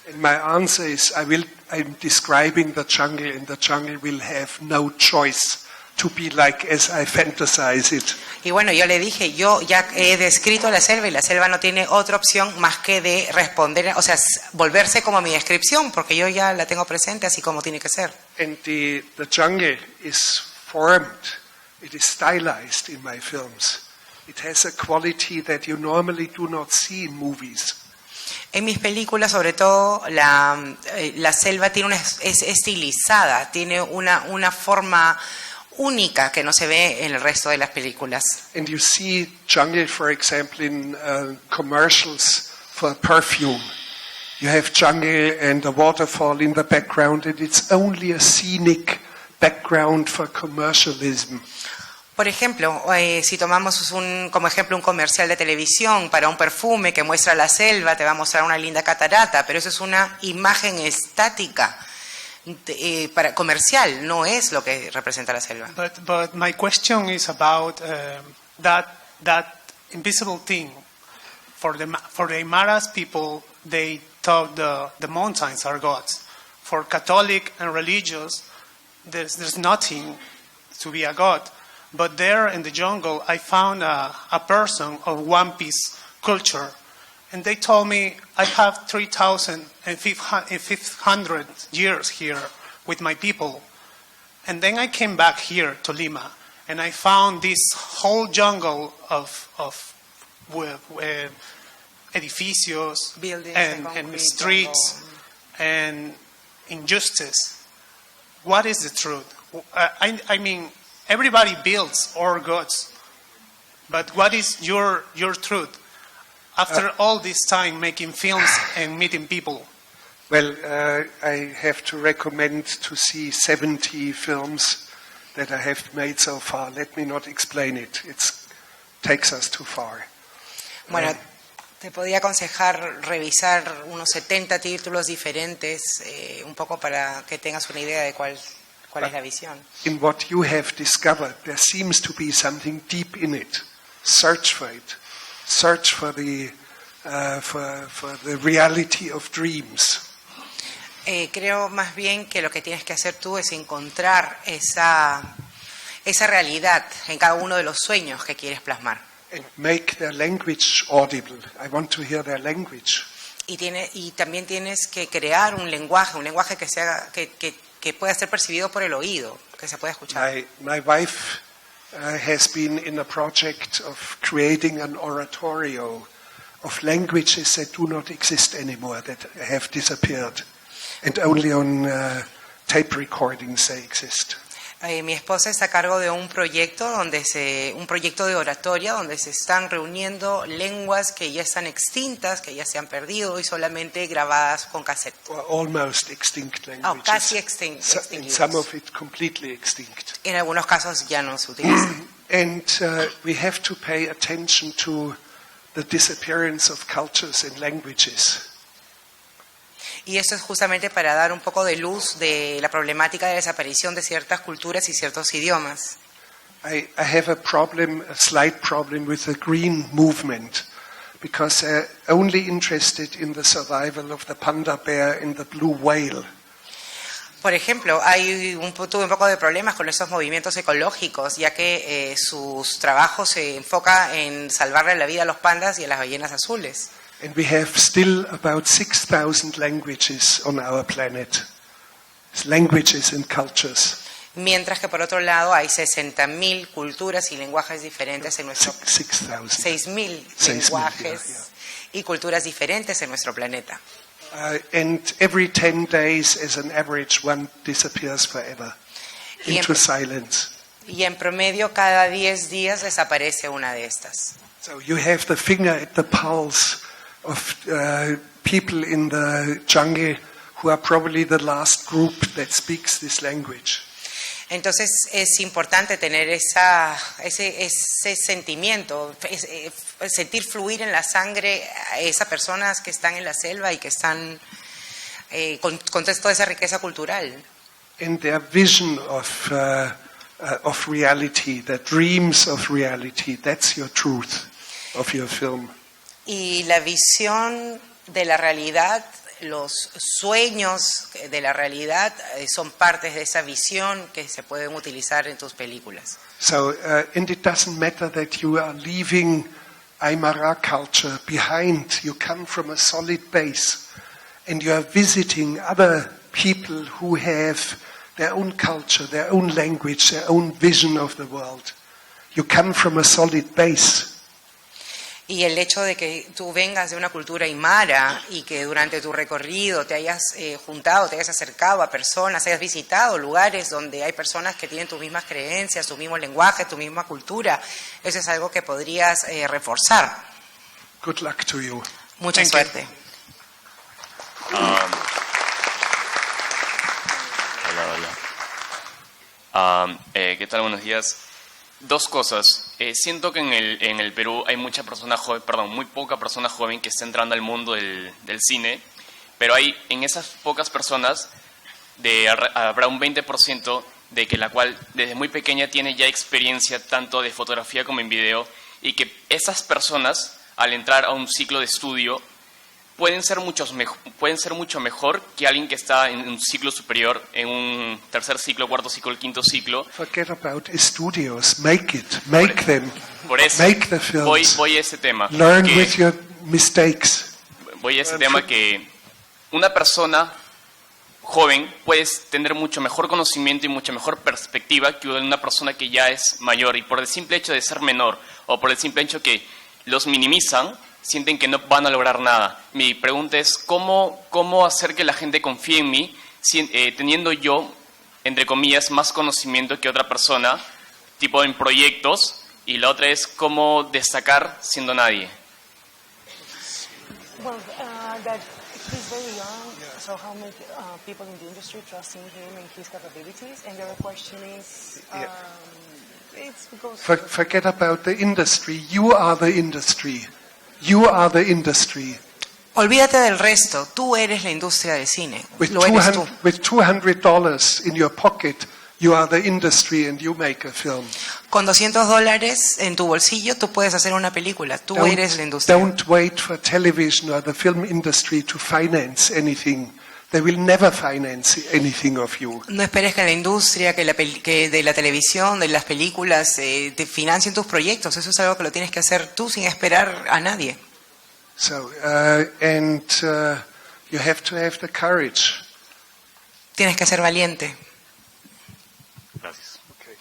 And my answer is, I'm describing the jungle, and the jungle will have no choice to be like as I fantasize it. Y bueno, yo le dije, yo ya he descrito la selva y la selva no tiene otra opción más que de responder, o sea, volverse como mi descripción, porque yo ya la tengo presente así como tiene que ser. And the jungle is formed. It is stylized in my films. It has a quality that you normally do not see in movies. En mis películas, sobre todo, la selva tiene es estilizada, tiene una forma única que no se ve en el resto de las películas. And you see jungle, for example, in commercials for perfume. You have jungle and a waterfall in the background, and it's only a scenic background for commercialism. Por ejemplo, si tomamos como ejemplo un comercial de televisión para un perfume que muestra la selva, te va a mostrar una linda catarata, pero eso es una imagen estática para comercial, no es lo que representa la selva. But my question is about that invisible thing. For the Aymaras people, they thought the mountains are gods. For Catholic and religious, there's nothing to be a god. But there in the jungle, I found a person of One Piece culture. And they told me, I have 3,500 years here with my people. And then I came back here to Lima, and I found this whole jungle of edificios and streets and injustice. What is the truth? I mean, everybody builds our gods, but what is your truth after all this time making films and meeting people? Well, I have to recommend to see 70 films that I have made so far. Let me not explain it. It takes us too far. Bueno, te podría aconsejar revisar unos 70 títulos diferentes, un poco para que tengas una idea de cuál es la visión. In what you have discovered, there seems to be something deep in it. Search for it. Search for the reality of dreams. Creo más bien que lo que tienes que hacer tú es encontrar esa realidad en cada uno de los sueños que quieres plasmar. And make their language audible. I want to hear their language. Y también tienes que crear un lenguaje que pueda ser percibido por el oído, que se pueda escuchar. My wife has been in a project of creating an oratorio of languages that do not exist anymore, that have disappeared, and only on tape recordings they exist. Mi esposa está a cargo de un proyecto un proyecto de oratoria donde se están reuniendo lenguas que ya están extintas, que ya se han perdido y solamente grabadas con cassette. Almost extinct languages. Casi extinguidos. Some of it completely extinct. En algunos casos ya no se utilizan. And we have to pay attention to the disappearance of cultures and languages. Y eso es justamente para dar un poco de luz de la problemática de desaparición de ciertas culturas y ciertos idiomas. I have a slight problem with the green movement, because they're only interested in the survival of the panda bear and the blue whale. Por ejemplo, tuve un poco de problemas con esos movimientos ecológicos, ya que sus trabajos se enfoca en salvarle la vida a los pandas y a las ballenas azules. And we have still about 6,000 languages on our planet. Languages and cultures. Mientras que por otro lado hay 60.000 culturas y lenguajes diferentes en nuestro 6.000 lenguajes y culturas diferentes en nuestro planeta. And every 10 days, as an average, one disappears forever into silence. Y en promedio cada 10 días desaparece una de estas. So you have the finger at the pulse of people in the jungle who are probably the last group that speaks this language. Entonces es importante tener ese sentimiento, sentir fluir en la sangre a esas personas que están en la selva y que están con toda esa riqueza cultural. And their vision of reality, their dreams of reality, that's your truth of your film. Y la visión de la realidad, los sueños de la realidad son partes de esa visión que se pueden utilizar en tus películas. So, and it doesn't matter that you are leaving Aymara culture behind. You come from a solid base, and you are visiting other people who have their own culture, their own language, their own vision of the world. You come from a solid base. Y el hecho de que tú vengas de una cultura aymara y que durante tu recorrido te hayas juntado, te hayas acercado a personas, hayas visitado lugares donde hay personas que tienen tus mismas creencias, tu mismo lenguaje, tu misma cultura, eso es algo que podrías reforzar. Good luck to you. Mucha suerte. Hola. ¿Qué tal? Buenos días. Dos cosas. Siento que en el Perú hay muy poca persona joven que está entrando al mundo del cine, pero hay en esas pocas personas habrá un 20% de que la cual desde muy pequeña tiene ya experiencia tanto de fotografía como en video, y que esas personas al entrar a un ciclo de estudio pueden ser mucho mejor que alguien que está en un ciclo superior, en un tercer ciclo, cuarto ciclo, quinto ciclo. Forget about studios. Make them. Por eso, make the films. Voy a ese tema. Learn with your mistakes. Voy a ese tema que una persona joven puede tener mucho mejor conocimiento y mucha mejor perspectiva que una persona que ya es mayor, y por el simple hecho de ser menor o por el simple hecho que los minimizan, sienten que no van a lograr nada. Mi pregunta es, ¿cómo hacer que la gente confíe en mí teniendo yo, entre comillas, más conocimiento que otra persona, tipo en proyectos? Y la otra es, ¿cómo destacar siendo nadie? Well, that he's very young, so how many people in the industry trust in him and his capabilities? And the other question is, it's because... Forget about the industry. You are the industry. You are the industry. Olvídate del resto. Tú eres la industria del cine. Lo eres tú. With $200 in your pocket, you are the industry and you make a film. Con $200 en tu bolsillo, tú puedes hacer una película. Tú eres la industria. Don't wait for television or the film industry to finance anything. They will never finance anything of you. No esperes que la industria, que de la televisión, de las películas, te financien tus proyectos. Eso es algo que lo tienes que hacer tú sin esperar a nadie. So, you have to have the courage. Tienes que ser valiente. Gracias. Okay.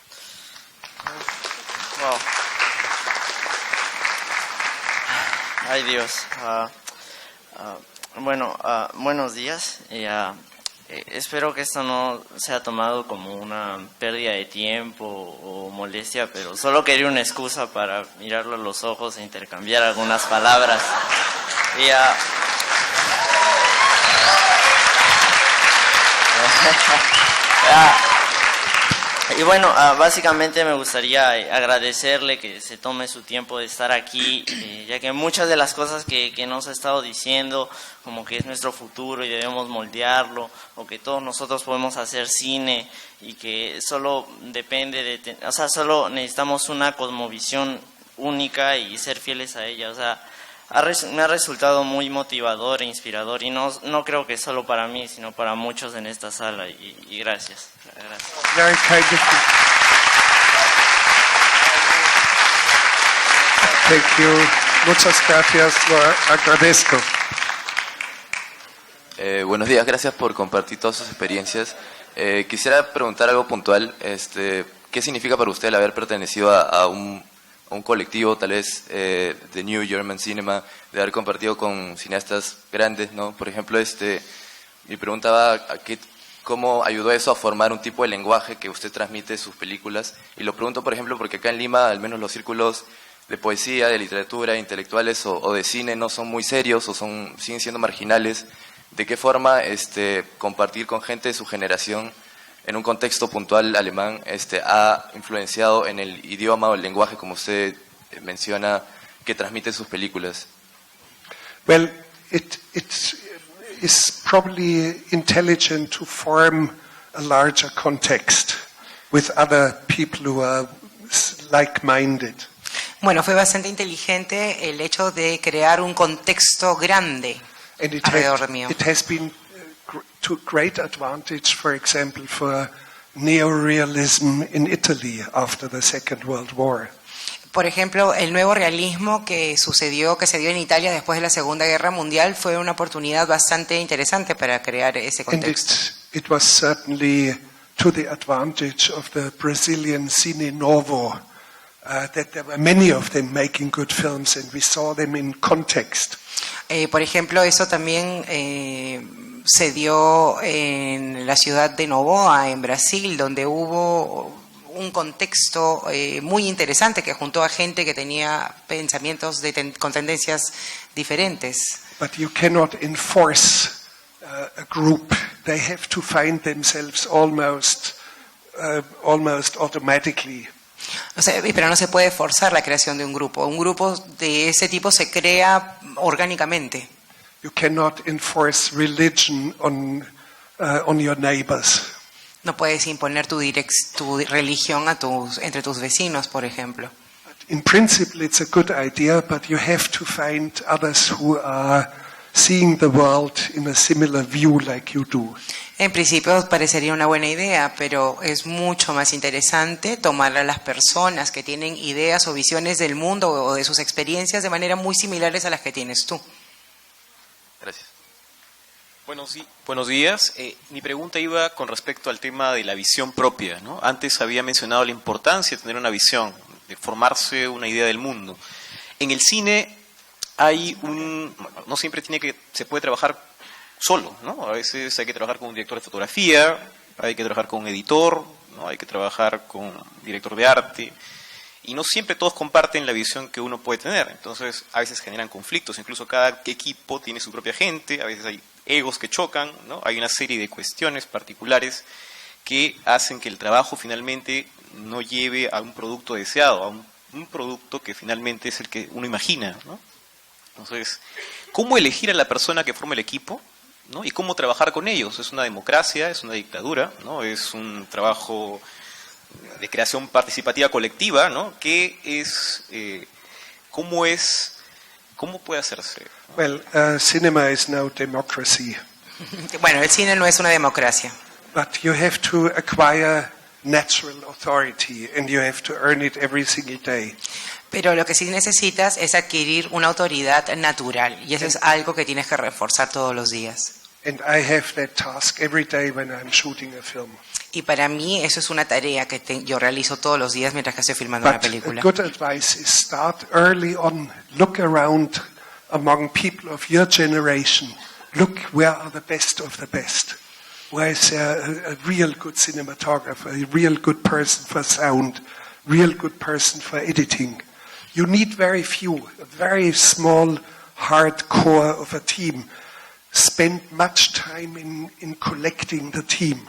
Ay Dios. Buenos días. Espero que esto no sea tomado como una pérdida de tiempo o molestia, pero solo quería una excusa para mirarlo a los ojos e intercambiar algunas palabras. Y bueno, básicamente me gustaría agradecerle que se tome su tiempo de estar aquí, ya que muchas de las cosas que nos ha estado diciendo, como que es nuestro futuro y debemos moldearlo, o que todos nosotros podemos hacer cine y que solo depende solo necesitamos una cosmovisión única y ser fieles a ella. O sea, me ha resultado muy motivador e inspirador, y no creo que solo para mí, sino para muchos en esta sala, y gracias. Very kind of you. Thank you. Muchas gracias. Lo agradezco. Buenos días, gracias por compartir todas sus experiencias. Quisiera preguntar algo puntual. ¿Qué significa para usted el haber pertenecido a un colectivo, tal vez, de New German Cinema, de haber compartido con cineastas grandes, ¿no? Por ejemplo, me preguntaba cómo ayudó eso a formar un tipo de lenguaje que usted transmite en sus películas. Y lo pregunto, por ejemplo, porque acá en Lima, al menos los círculos de poesía, de literatura, intelectuales o de cine no son muy serios o siguen siendo marginales. ¿De qué forma compartir con gente de su generación en un contexto puntual alemán ha influenciado en el idioma o el lenguaje, como usted menciona, que transmite sus películas? Well, it is probably intelligent to form a larger context with other people who are like-minded. Bueno, fue bastante inteligente el hecho de crear un contexto grande alrededor mío. It has been to great advantage, for example, for neorealism in Italy after the Second World War. Por ejemplo, el nuevo realismo que se dio en Italia después de la Segunda Guerra Mundial fue una oportunidad bastante interesante para crear ese contexto. And it was certainly to the advantage of the Brazilian Cine Novo that there were many of them making good films, and we saw them in context. Por ejemplo, eso también se dio en la ciudad de Novoa, en Brasil, donde hubo un contexto muy interesante que juntó a gente que tenía pensamientos con tendencias diferentes. But you cannot enforce a group. They have to find themselves almost automatically. O sea, pero no se puede forzar la creación de un grupo. Un grupo de ese tipo se crea orgánicamente. You cannot enforce religion on your neighbors. No puedes imponer tu religión entre tus vecinos, por ejemplo. In principle, it's a good idea, but you have to find others who are seeing the world in a similar view like you do. En principio parecería una buena idea, pero es mucho más interesante tomar a las personas que tienen ideas o visiones del mundo o de sus experiencias de manera muy similares a las que tienes tú. Gracias. Buenos días. Mi pregunta iba con respecto al tema de la visión propia, ¿no? Antes había mencionado la importancia de tener una visión, de formarse una idea del mundo. En el cine no siempre se puede trabajar solo, ¿no? A veces hay que trabajar con un director de fotografía, hay que trabajar con un editor, ¿no? Hay que trabajar con un director de arte, y no siempre todos comparten la visión que uno puede tener. Entonces a veces generan conflictos, incluso cada equipo tiene su propia gente, a veces hay egos que chocan, ¿no? Hay una serie de cuestiones particulares que hacen que el trabajo finalmente no lleve a un producto deseado, a un producto que finalmente es el que uno imagina, ¿no? Entonces, ¿cómo elegir a la persona que forma el equipo, ¿no? Y cómo trabajar con ellos? ¿Es una democracia? ¿Es una dictadura? ¿No? ¿Es un trabajo de creación participativa colectiva? ¿No? ¿Cómo puede hacerse? Well, cinema is no democracy. Bueno, el cine no es una democracia. But you have to acquire natural authority, and you have to earn it every single day. Pero lo que sí necesitas es adquirir una autoridad natural, y eso es algo que tienes que reforzar todos los días. And I have that task every day when I'm shooting a film. Y para mí eso es una tarea que yo realizo todos los días mientras que estoy filmando una película. But a good advice is start early on, look around among people of your generation, look, where are the best of the best? Where is there a real good cinematographer, a real good person for sound, real good person for editing? You need very few, a very small, hard core of a team. Spend much time in collecting the team.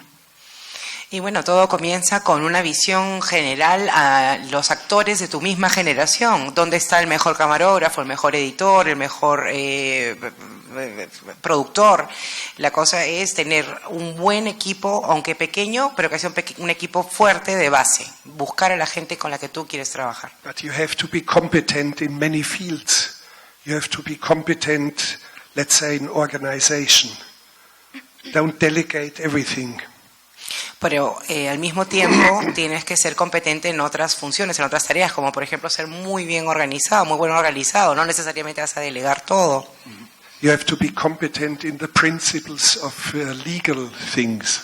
Y bueno, todo comienza con una visión general a los actores de tu misma generación. ¿Dónde está el mejor camarógrafo, el mejor editor, el mejor productor? La cosa es tener un buen equipo, aunque pequeño, pero que sea un equipo fuerte de base. Buscar a la gente con la que tú quieres trabajar. But you have to be competent in many fields. You have to be competent, let's say, in organization. Don't delegate everything. Pero al mismo tiempo tienes que ser competente en otras funciones, en otras tareas, como por ejemplo ser muy bien organizado, muy bueno organizado. No necesariamente vas a delegar todo. You have to be competent in the principles of legal things.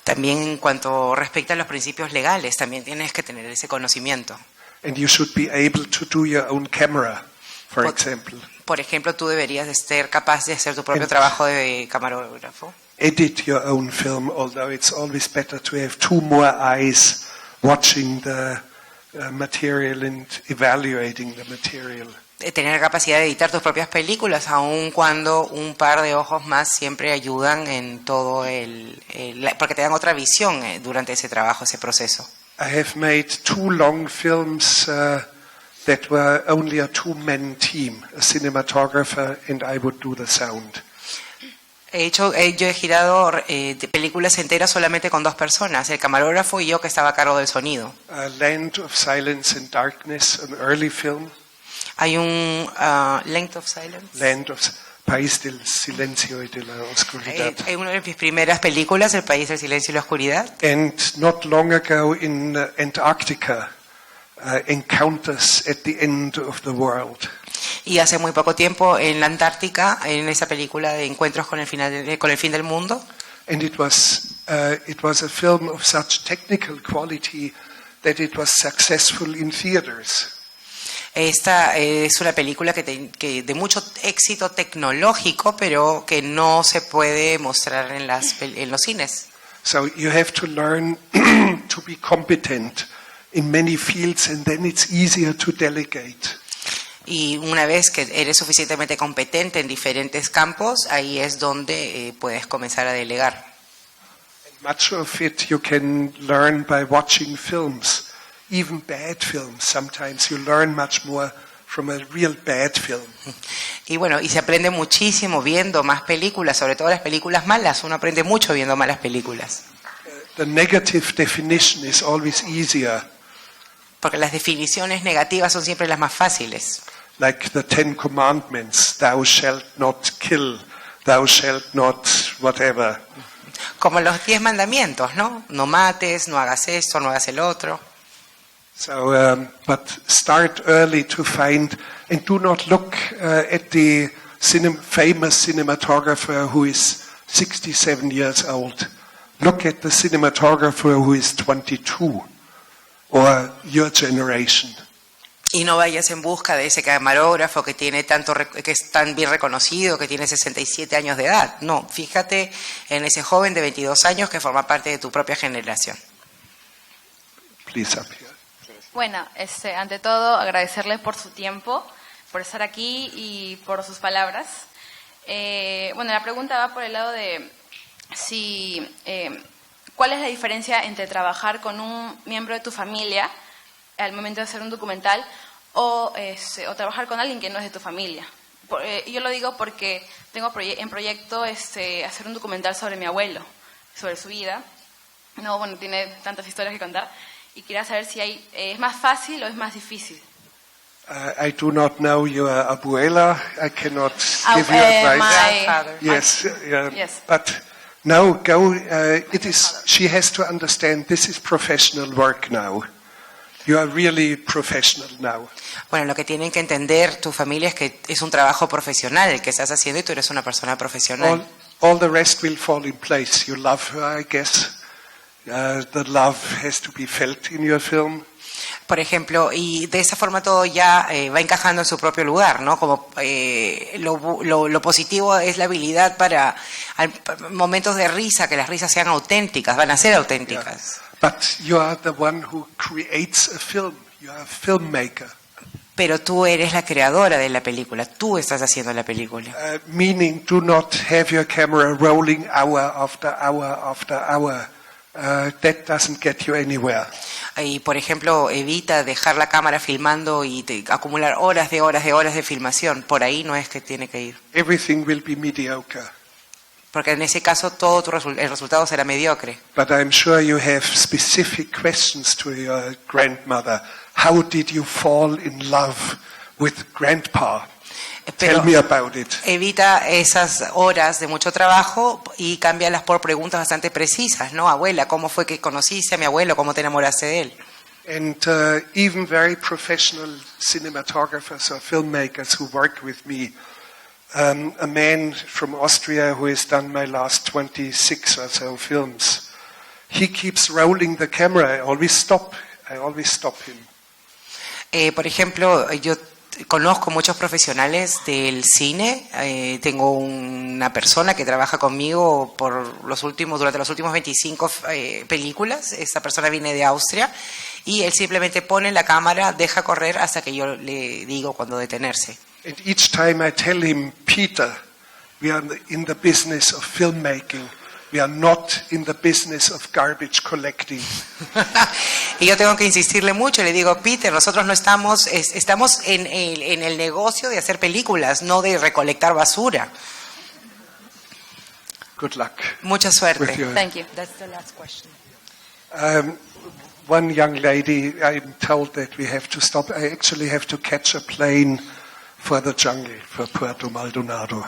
También en cuanto respecta a los principios legales, también tienes que tener ese conocimiento. And you should be able to do your own camera, for example. Por ejemplo, tú deberías de ser capaz de hacer tu propio trabajo de camarógrafo. Edit your own film, although it's always better to have two more eyes watching the material and evaluating the material. Tener capacidad de editar tus propias películas, aun cuando un par de ojos más siempre ayudan en todo porque te dan otra visión durante ese trabajo, ese proceso. I have made 2 long films that were only a 2-man team, a cinematographer and I would do the sound. Yo he girado películas enteras solamente con 2 personas, el camarógrafo y yo que estaba a cargo del sonido. Land of Silence and Darkness, an early film. Hay un Length of Silence. Land of País del Silencio y de la Oscuridad. Una de mis primeras películas, El País del Silencio y la Oscuridad. And not long ago in Antarctica, Encounters at the End of the World. Y hace muy poco tiempo en la Antártica, en esa película de Encuentros con el fin del mundo. And it was a film of such technical quality that it was successful in theaters. Esta es una película que de mucho éxito tecnológico, pero que no se puede mostrar en los cines. So you have to learn to be competent in many fields and then it's easier to delegate. Y una vez que eres suficientemente competente en diferentes campos, ahí es donde puedes comenzar a delegar. Much of it you can learn by watching films, even bad films. Sometimes you learn much more from a real bad film. Y bueno, y se aprende muchísimo viendo más películas, sobre todo las películas malas. Uno aprende mucho viendo malas películas. The negative definition is always easier. Porque las definiciones negativas son siempre las más fáciles. Like the 10 Commandments, thou shalt not kill, thou shalt not whatever. Como los 10 mandamientos, ¿no? No mates, no hagas esto, no hagas el otro. So, but start early to find, and do not look at the famous cinematographer who is 67 years old. Look at the cinematographer who is 22, or your generation. Y no vayas en busca de ese camarógrafo que es tan bien reconocido, que tiene 67 años de edad. No, fíjate en ese joven de 22 años que forma parte de tu propia generación. Please up here. Bueno, ante todo agradecerles por su tiempo, por estar aquí y por sus palabras. Bueno, la pregunta va por el lado de ¿cuál es la diferencia entre trabajar con un miembro de tu familia al momento de hacer un documental o trabajar con alguien que no es de tu familia? Yo lo digo porque tengo en proyecto hacer un documental sobre mi abuelo, sobre su vida. No, bueno, tiene tantas historias que contar y quería saber si es más fácil o es más difícil. I do not know your abuela. I cannot give you advice. My grandfather. Yes, Yes. but now go. She has to understand this is professional work now. You are really professional now. Bueno, lo que tienen que entender tu familia es que es un trabajo profesional el que estás haciendo y tú eres una persona profesional. All the rest will fall in place. You love her, I guess. The love has to be felt in your film. Por ejemplo, y de esa forma todo ya va encajando en su propio lugar, ¿no? Como lo positivo es la habilidad para momentos de risa, que las risas sean auténticas, van a ser auténticas. But you are the one who creates a film. You are a filmmaker. Pero tú eres la creadora de la película, tú estás haciendo la película. Meaning, do not have your camera rolling hour after hour after hour. That doesn't get you anywhere. Y por ejemplo, evita dejar la cámara filmando y acumular horas de filmación. Por ahí no es que tiene que ir. Everything will be mediocre. Porque en ese caso todo el resultado será mediocre. But I'm sure you have specific questions to your grandmother. How did you fall in love with grandpa? Pero Tell me about it. evita esas horas de mucho trabajo y cámbialas por preguntas bastante precisas, ¿no? Abuela, ¿cómo fue que conociste a mi abuelo? ¿Cómo te enamoraste de él? And even very professional cinematographers or filmmakers who work with me. A man from Austria who has done my last 26 or so films. He keeps rolling the camera. I always stop him. Por ejemplo, yo conozco muchos profesionales del cine. Tengo una persona que trabaja conmigo durante los últimos 25 películas. Esta persona viene de Austria y él simplemente pone la cámara, deja correr hasta que yo le digo cuándo detenerse. And each time I tell him, Peter, we are in the business of filmmaking. We are not in the business of garbage collecting. Y yo tengo que insistirle mucho, le digo, Peter, nosotros no estamos en el negocio de hacer películas, no de recolectar basura. Good luck. Mucha suerte. Thank you. That's the last question. One young lady, I'm told that we have to stop. I actually have to catch a plane for the jungle, for Puerto Maldonado.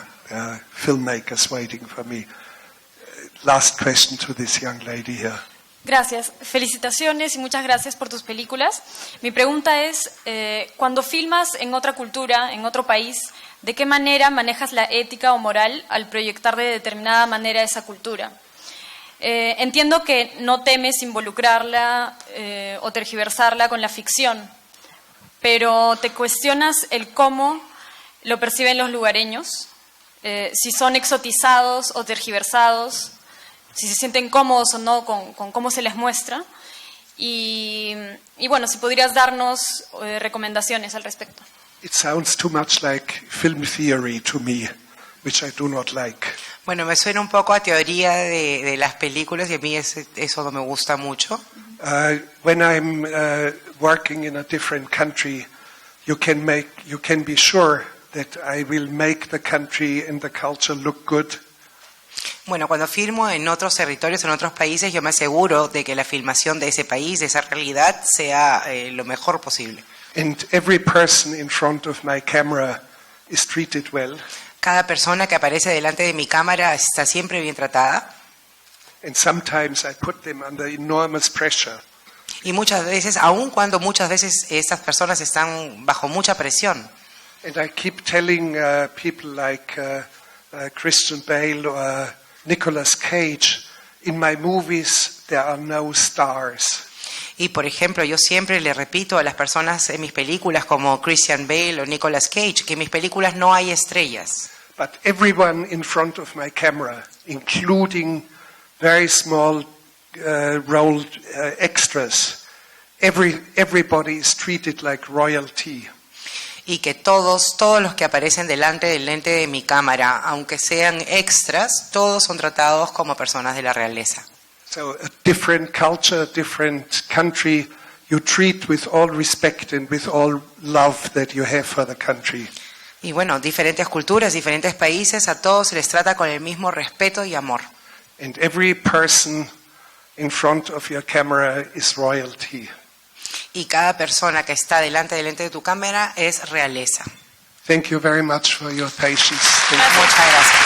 Filmmakers waiting for me. Last question to this young lady here. Gracias. Felicitaciones y muchas gracias por tus películas. Mi pregunta es, cuando filmas en otra cultura, en otro país, ¿de qué manera manejas la ética o moral al proyectar de determinada manera esa cultura? Entiendo que no temes involucrarla o tergiversarla con la ficción, pero ¿te cuestionas el cómo lo perciben los lugareños? Si son exotizados o tergiversados, si se sienten cómodos o no con cómo se les muestra. Y bueno, si podrías darnos recomendaciones al respecto. It sounds too much like film theory to me, which I do not like. Bueno, me suena un poco a teoría de las películas y a mí eso no me gusta mucho. When I'm working in a different country, you can be sure that I will make the country and the culture look good. Bueno, cuando filmo en otros territorios, en otros países, yo me aseguro de que la filmación de ese país, de esa realidad, sea lo mejor posible. And every person in front of my camera is treated well. Cada persona que aparece delante de mi cámara está siempre bien tratada. And sometimes I put them under enormous pressure. Y muchas veces, aun cuando muchas veces estas personas están bajo mucha presión. And I keep telling people like Christian Bale or Nicolas Cage, in my movies there are no stars. Y por ejemplo, yo siempre le repito a las personas en mis películas como Christian Bale o Nicolas Cage que en mis películas no hay estrellas. But everyone in front of my camera, including very small rolled extras, everybody is treated like royalty. Y que todos los que aparecen delante del lente de mi cámara, aunque sean extras, todos son tratados como personas de la realeza. So a different culture, different country, you treat with all respect and with all love that you have for the country. Y bueno, diferentes culturas, diferentes países, a todos se les trata con el mismo respeto y amor. And every person in front of your camera is royalty. Y cada persona que está delante del lente de tu cámara es realeza. Thank you very much for your patience. Muchas gracias.